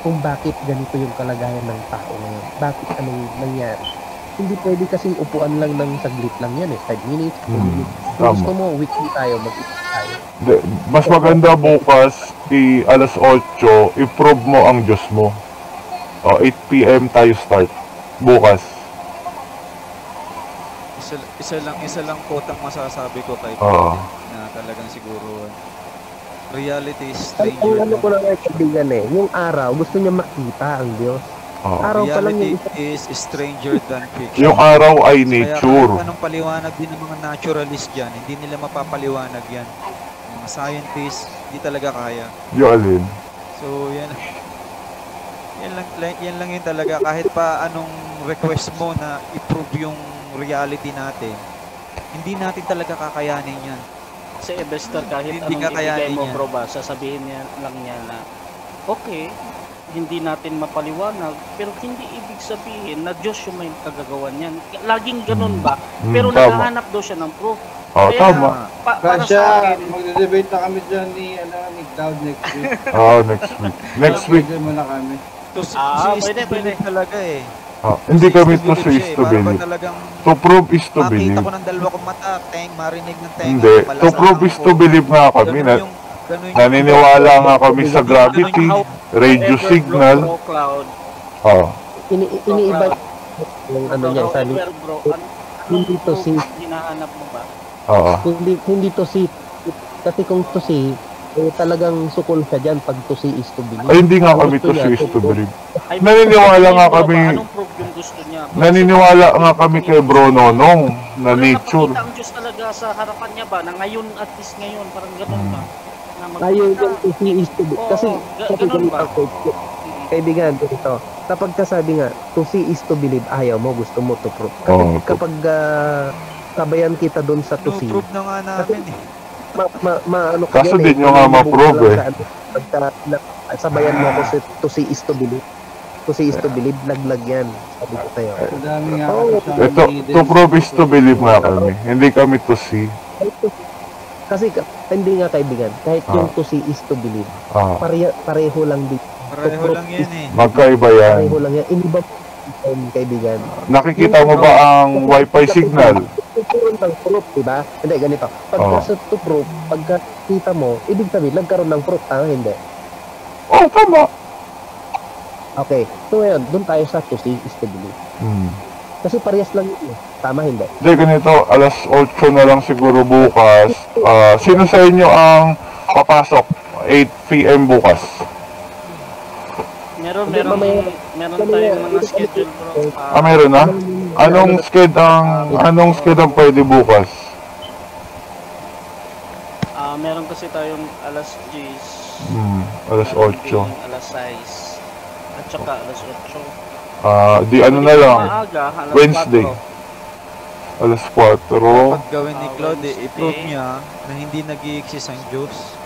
Kung bakit ganito yung kalagayan ng tao ngayon. Bakit anong nangyari. Hindi pwede kasing upuan lang ng saglit lang yan 5 minutes, 2 minutes. Kung gusto mo, weekly tayo, mag-isip tayo. Mas maganda bukas, alas 8, i-prove mo ang Diyos mo. 8 PM tayo start. Bukas. Isa lang quote ang masasabi ko kay Paul na talagang siguro reality is stranger Ano ko lang kaibigan yung araw, gusto niya makita ang Diyos. Araw pa lang reality is stranger than fiction. Yung araw ay nature. Kaya anong paliwanag din ng mga naturalist dyan, hindi nila mapapaliwanag yan. Mga scientists, hindi talaga kaya. Yung alin? So, yan lang yun talaga. Kahit pa anong request mo na i-prove yung reality natin, hindi natin talaga kakayanin yan. Kasi investor kahit Hindi anong ibigay mo yan. bro ba, sasabihin niya lang niya na okay, hindi natin mapaliwanag, pero hindi ibig sabihin na Diyos yung may kagagawan yan. Laging ganun ba? Pero tama. naghahanap daw siya ng proof. Tama. Para sa akin, magde-debate na kami dyan ni Cloud next week. Next week. Next week. Mo na kami. pwede. Talaga hindi kami to is to believe. To prove is to believe. Makita ko ng dalawa kong mata, marinig ng tenga. Hindi. To prove is to believe nga kami. Naniniwala nga kami sa gravity, radio signal. Iniiba yung niya, sabi. Hindi to see. Hinahanap mo ba? Hindi to see. Kasi kung to see, talagang sukol siya dyan pag to see is to believe. Ay, hindi nga kami to see is to believe. Naniniwala nga kami. Anong proof yung gusto niya? Naniniwala nga kami kay Bro Nonong na nature. Nakakita ang Diyos talaga sa harapan niya ba? Na ngayon, at least ngayon, parang gano'n ba? Ayaw yung to see is to believe. Kasi kaibigan, ito. Kapag kasabi nga, to see is to believe, ayaw mo, gusto mo to prove. Kapag sabayan kita doon sa to see. Prove na nga namin Kaso din nyo nga ma-prove sabayan mo ako to see is to believe. To see is to believe, laglag yan. Sabi ko tayo. Ito, to prove is to believe nga kami. Hindi kami to see. Kasi hindi nga kaibigan, kahit yung to see is to believe, pareho lang din. Pareho lang yan Magkaiba yan. Pareho lang yan. Iniba kaibigan. Nakikita mo ba ang wifi signal? Nagkaroon ng proof, diba? Hindi, ganito. Pagka to proof, pagka kita mo, ibig sabihin, nagkaroon ng proof, hindi? Tama. Okay. So ngayon, doon tayo sa to see is to believe. Kasi parehas lang yun. Tama, hindi? Hindi, ganito. Alas 8 na lang siguro bukas. Sino sa inyo ang papasok? 8 PM bukas. Meron tayong mga schedule bro. Meron na? Anong sked ang pwede bukas? Meron kasi tayong alas 10. Alas 8. Alas 6. At saka alas 8. Di ano na lang. Alas Wednesday. 4. Alas 4. Pag gawin ni Claude, i-prove niya na hindi nag-i-exist ang Diyos.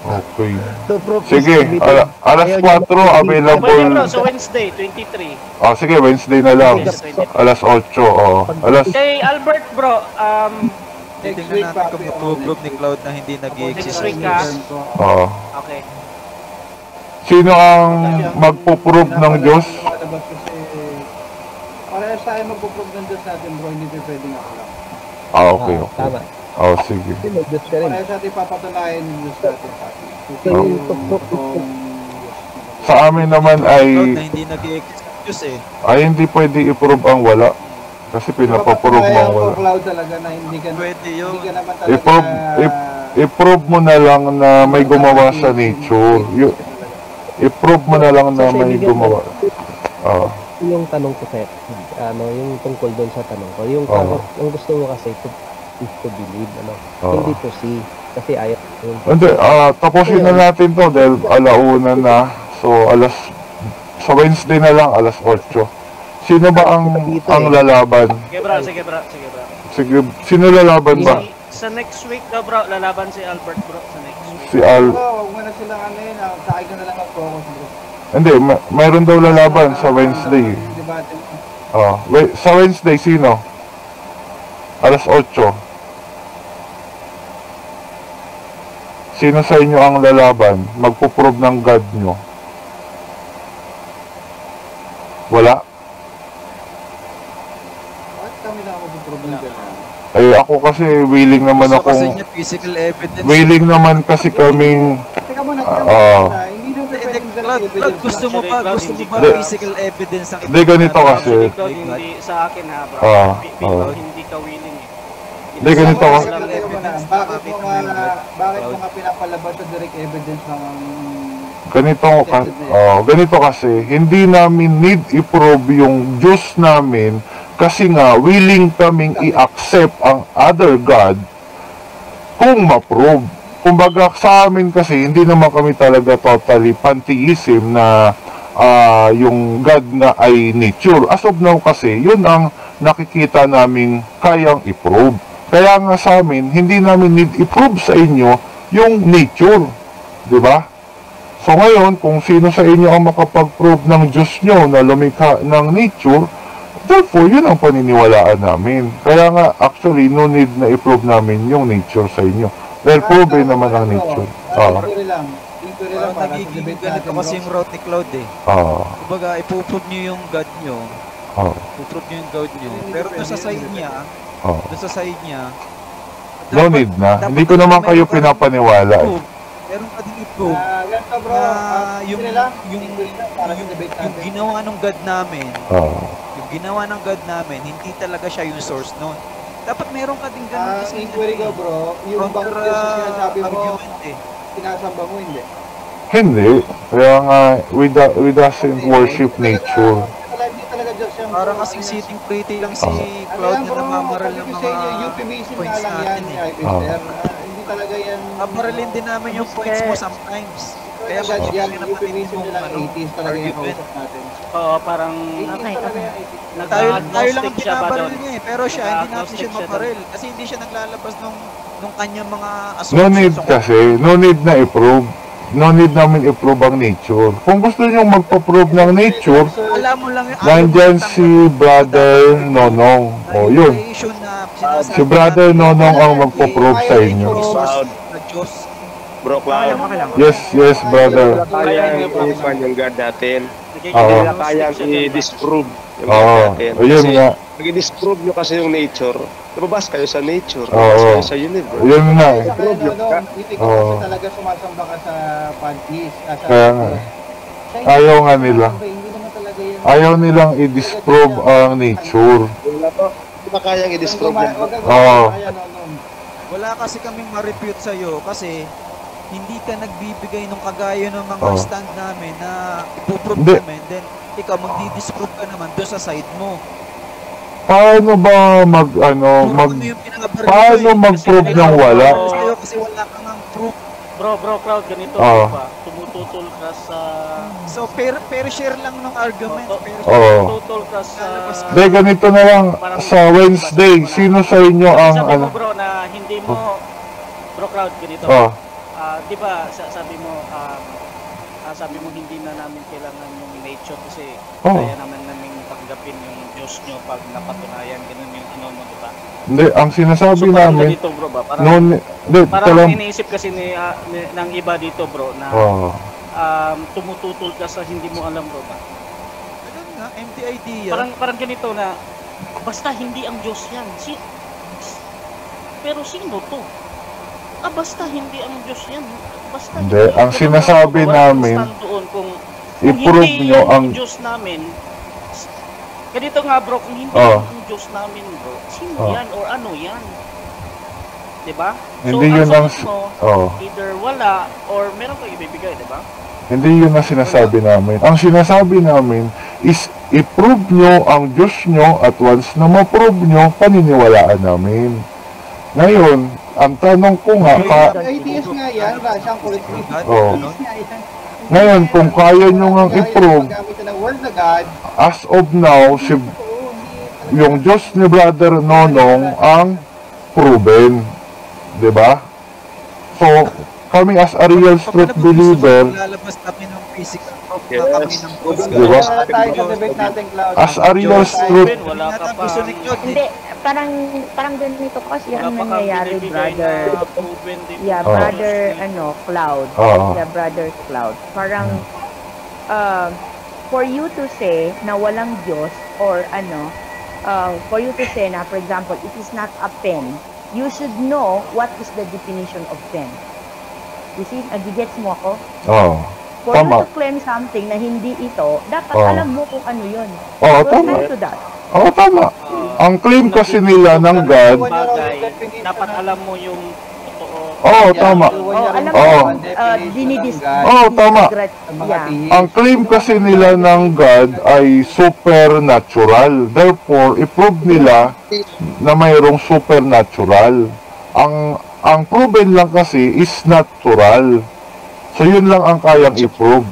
Okay. To prove Sige, alas 4 Pwede bro, available. so Wednesday, 23. Sige, Wednesday na lang. Yes, 23. Alas 8, alas... Kay Albert bro, Titingnan natin kung ma-prove ni Cloud na hindi nag-i-exist. next week ka. Okay. Sino ang magpo-prove ng Diyos? Lumalabas kasi parehas tayo magpo-prove ng Diyos natin bro, hindi pwedeng ako lang. Okay. Tama. Sige. Diyos ka rin. Parehas natin papatunayan yung Diyos natin sa atin. Sa amin naman Cloud na ay hindi nag-i-exist ang Diyos eh. hindi pwede i-prove ang wala. Kasi pinapaprove mo ang wala. Cloud talaga na hindi ka hindi ka naman talaga I-prove mo na lang na may gumawa sa nature. I-prove mo na lang na may gumawa. Yung tanong ko sir, yung tungkol doon sa tanong ko, yung gusto mo kasi is to believe, hindi to see. Kasi ayaw. Hindi, tapusin na natin to dahil alauna na. So, sa Wednesday na lang, alas 8. Sino ba ang lalaban? Sige bro. Sige, sino lalaban ba? Sa next week bro, lalaban si Albert bro sa next week. Si Al... Huwag mo na silang sa akin na lang mag-focus bro. Hindi, mayroon daw lalaban sa Wednesday. Sa Wednesday, sino? Alas 8. Sino sa inyo ang lalaban? Magpo-prove ng God nyo? Wala? Bakit kami na mag-prove ng God? Ako kasi willing naman Kasi akong... niya physical evidence. Willing naman kasi kaming... Teka muna, hindi na Cloud, gusto mo ba physical evidence ang Hindi, ganito kasi. Hindi sa akin ha bro. Hindi ka willing eh. Hindi, ganito kasi. Bakit mo nga pinapalabas sa direct evidence ng... Ganito kasi, hindi namin need i-prove yung Diyos namin kasi nga willing kaming i-accept ang other God kung ma-prove. Kumbaga sa amin kasi hindi naman kami talaga totally pantheism na yung God na ay nature. As of now kasi, yun ang nakikita namin kayang i-prove. Kaya nga sa amin, hindi namin need i-prove sa inyo yung nature. Diba? So ngayon, kung sino sa inyo ang makapag-prove ng Diyos nyo na lumikha ng nature, therefore, yun ang paniniwalaan namin. Kaya nga, actually, no need na i-prove namin yung nature sa inyo. Dahil prove naman ang nature. Inquiry lang para sa nagiging debate ganito natin kasi yung route ni Cloud eh. Kumbaga, ipuprove nyo yung God nyo. Ipuprove nyo yung God nyo. Pero doon sa side niya, no need na. Hindi ko naman kayo pinapaniwala eh. Meron ka din i-prove na yung ginawa ng God namin, hindi talaga siya yung source nun. Dapat meron ka din ganun kasi inquiry ko bro, yung bang Diyos na sinasabi mo, sinasamba mo hindi? Hindi. Kaya nga, we doesn't worship nature. Hindi talaga Diyos yung... Parang kasing sitting pretty lang si Cloud na namamaral ng mga points natin eh. Hindi talaga yan... Mamaralin din namin yung points mo sometimes. Kaya euphemism nila 80s talaga yung kausap natin. Oo, parang... Tayo lang ang binabaril niya eh. Pero siya, hindi natin siya maparil. Kasi hindi siya naglalabas nung kanyang mga assumptions. No need kasi. No need na i-prove. No need namin i-prove ang nature. Kung gusto nyo magpa-prove ng nature, nandyan si Brother Nonong. O yun. Si Brother Nonong ang magpa-prove sa inyo. Bro, Cloud. Yes, brother. Kayang i-fan yung God natin. Kayang i-disprove yung God natin. Yun nga. Pag-i-disprove nyo kasi yung nature, lumabas kayo sa nature, lumabas kayo sa universe. Yun nga eh. Hindi ko kasi talaga sumasamba ka sa panties. Kaya nga. Ayaw nga nila. Ayaw nilang i-disprove ang nature. Hindi ba kayang i-disprove yan? Wala kasi kaming ma-refute sa'yo kasi hindi ka nagbibigay ng kagaya ng mga stand namin na ipoprove namin, then ikaw magdi-disprove ka naman doon sa side mo. Paano ba paano mag-prove ng wala? Kasi wala kang ang proof. Bro, Cloud, ganito pa. Tumututol ka sa... So, fair share lang ng argument. Tumututol ka sa... Hindi, ganito na lang. Sa Wednesday, sino sa inyo ang... Sabi mo, bro, na hindi mo... Bro, Cloud, ganito. di ba, sabi mo hindi na namin kailangan yung nature kasi kaya naman namin tanggapin yung Diyos nyo pag napatunayan, ganun yung ano mo, di ba? Hindi, ang sinasabi So, parang namin, ganito, bro, ba? Parang, parang iniisip kasi ng iba dito, bro, na tumututol ka sa hindi mo alam, bro, ba? Ganun nga, empty idea. Parang ganito na, basta hindi ang Diyos yan. Pero sino to? Basta hindi ang Diyos yan. Basta hindi, ang sinasabi namin, i-prove nyo ang Diyos namin. Ganito nga, bro, kung hindi ang Diyos namin, bro, sino yan or ano yan? Diba? Hindi so, yun ang either wala or meron kang ibibigay, diba? Hindi yun ang sinasabi namin. Ang sinasabi namin is i-prove nyo ang Diyos nyo at once na ma-prove nyo, paniniwalaan namin. Ngayon, ang tanong ko nga, ideas nga yan, siyang correctly. Ngayon, kung kaya nyo nga i-prove, as of now, yung Diyos ni Brother Nonong ang proven. Diba? So, kami as a real truth believer, lalabas kami ng physical proof Yes. na kami ng proof. Diba? As a real truth, Hindi, parang ganito kasi ang nangyayari, brother. Yeah, brother, Cloud. Yeah, brother Cloud. Parang, for you to say na walang Diyos or for you to say na, for example, it is not a pen, you should know what is the definition of pen. You see, nagigets mo ako? For you to claim something na hindi ito, dapat alam mo kung ano yun. Tama. To that. Tama. Ang claim kasi nila ng God, Dapat alam mo yung tama. Alam mo, Tama. Ang claim kasi nila ng God ay supernatural. Therefore, i-prove nila na mayroong supernatural. Ang proven lang kasi is natural. So, yun lang ang kayang i-prove.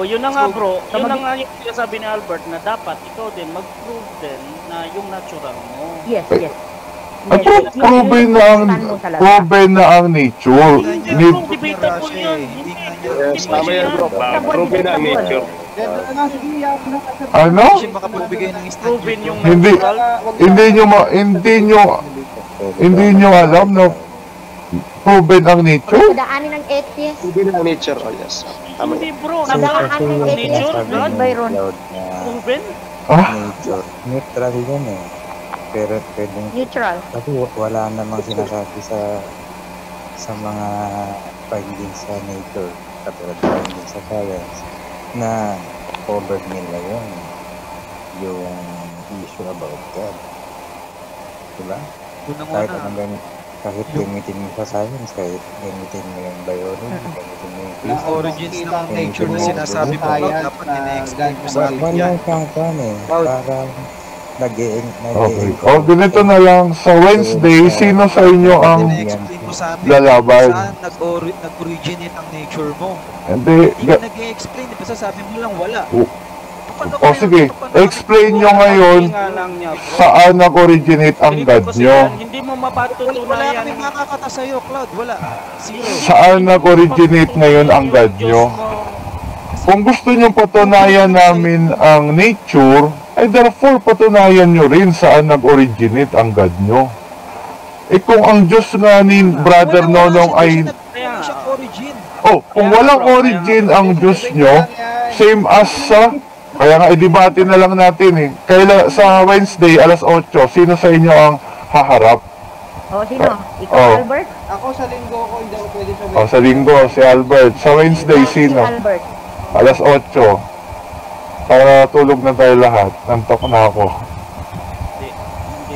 yun na nga, bro. Yun na nga yung sinasabi ni Albert na dapat ikaw din mag-prove din na yung natural mo. Yes. Proven na ang nature. Debatable yun. Yes, tama yan, bro. Proven na ang nature. Ano? Proven yung hindi nyo alam na proven ang nature? Daanin ng atheist. Proven ang nature, yes. Tama. Hindi, bro. Daanin ng atheist. God, Byron. Proven? Nature. Neutral yun eh. Pero pwedeng... Neutral. Kasi wala namang sinasabi sa mga findings sa nature, katulad findings sa science, na covered nila yung issue about God. Diba? Kahit gamitin mo sa science, kahit gamitin mo yung biology, gamitin mo yung physics. Yung origins ng nature na sinasabi mo, dapat ina-explain mo sa akin yan. Walang kang parang ganito na lang. Sa Wednesday, sino sa inyo ang lalaban? Saan nag-originate ang nature mo? Hindi ka nag-i-explain. Basta sabi mo lang wala. Sige, explain nyo ngayon saan nag-originate ang God nyo. Hindi mo mapatutunayan. Wala kaming makakata sa'yo, Cloud. Wala. Zero. Saan nag-originate ngayon ang God nyo? Kung gusto nyo patunayan namin ang nature, ay therefore patunayan nyo rin saan nag-originate ang God nyo. Kung ang Diyos nga ni Brother Nonong ay... kung walang origin ang Diyos nyo, same as sa... Kaya nga, i-debate na lang natin sa Wednesday, alas 8, sino sa inyo ang haharap? Sino? Ikaw, Albert? Ako sa linggo ko, hindi ako pwede sa Wednesday. Sa linggo, si Albert. Sa Wednesday, sino? Albert. Alas 8. Para tulog na tayo lahat. Nantok na ako.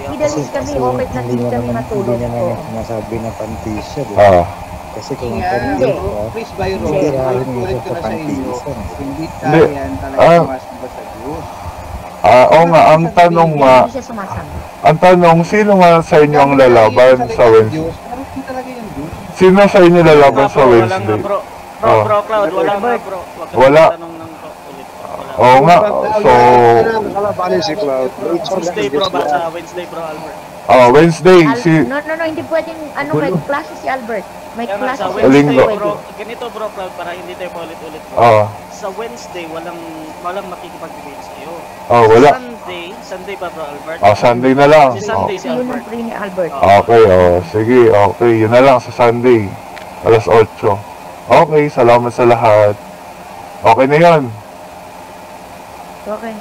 Midalis kami, okay na din kami matulog. Hindi naman sinasabi na pantisya, diba? Kasi kung pantisya, Chris Byron, correct ko na sa inyo. Hindi Hindi. yan talaga masamba sa Diyos. Oo nga, ang tanong, sino nga sa inyo ang lalaban sa Wednesday? Sino sa inyo lalaban sa Wednesday? Bro, Cloud, wala nga, bro. Wala. Oo nga, so... Nakalabanin si Cloud. Wednesday, bro, Wednesday, bro, Albert. Wednesday, No, hindi pwedeng, may klase si Albert. May Kaya nga, class sa sa Wednesday, Linggo. bro, ganito bro, Cloud, para hindi tayo paulit-ulit. Bro. Oo. Sa Wednesday, walang makikipag-debate sa'yo. Oh, wala. Sunday pa bro, Albert? Sunday na lang. Si Sunday si Yun ang Albert. free ni Albert. Okay, sige, okay. Yun na lang sa Sunday. Alas 8. Okay, salamat sa lahat. Okay na yun. Okay.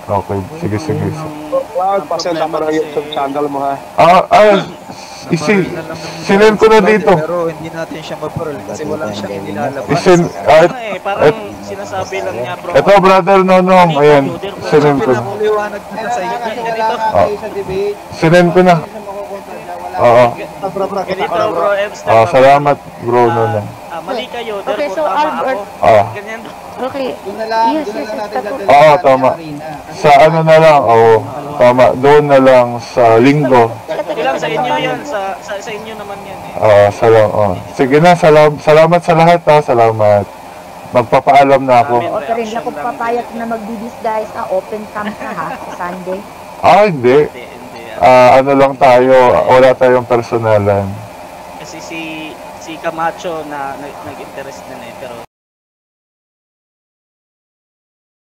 Okay. Sige. Cloud, pasensya ka na YouTube channel mo ha. Sinend ko na dito. Pero hindi natin siya ma-pearl kasi wala siyang nilalabas. Parang sinasabi lang niya bro. Ito, brother Nonong. Ayan, sinend ko na. Paliwanag kita sa iyo. Sinend ko na. Oo. Ganito bro, Epstein. Salamat, bro Nonong. Mali kayo, Okay, so tama Albert. ako. Ganyan. Okay. Yes. Oo, tama. Sa ano na lang, tama. Doon na lang sa Linggo. Ilang sa inyo yan, sa inyo naman yan eh. Sige na, salamat sa lahat ha. Salamat. Magpapaalam na ako. O, pero hindi ako papayag na magbibisguise na open camp na ha, sa Sunday. Hindi. Ano lang tayo, wala tayong personalan. Kasi si Camacho na nag-interest din eh, pero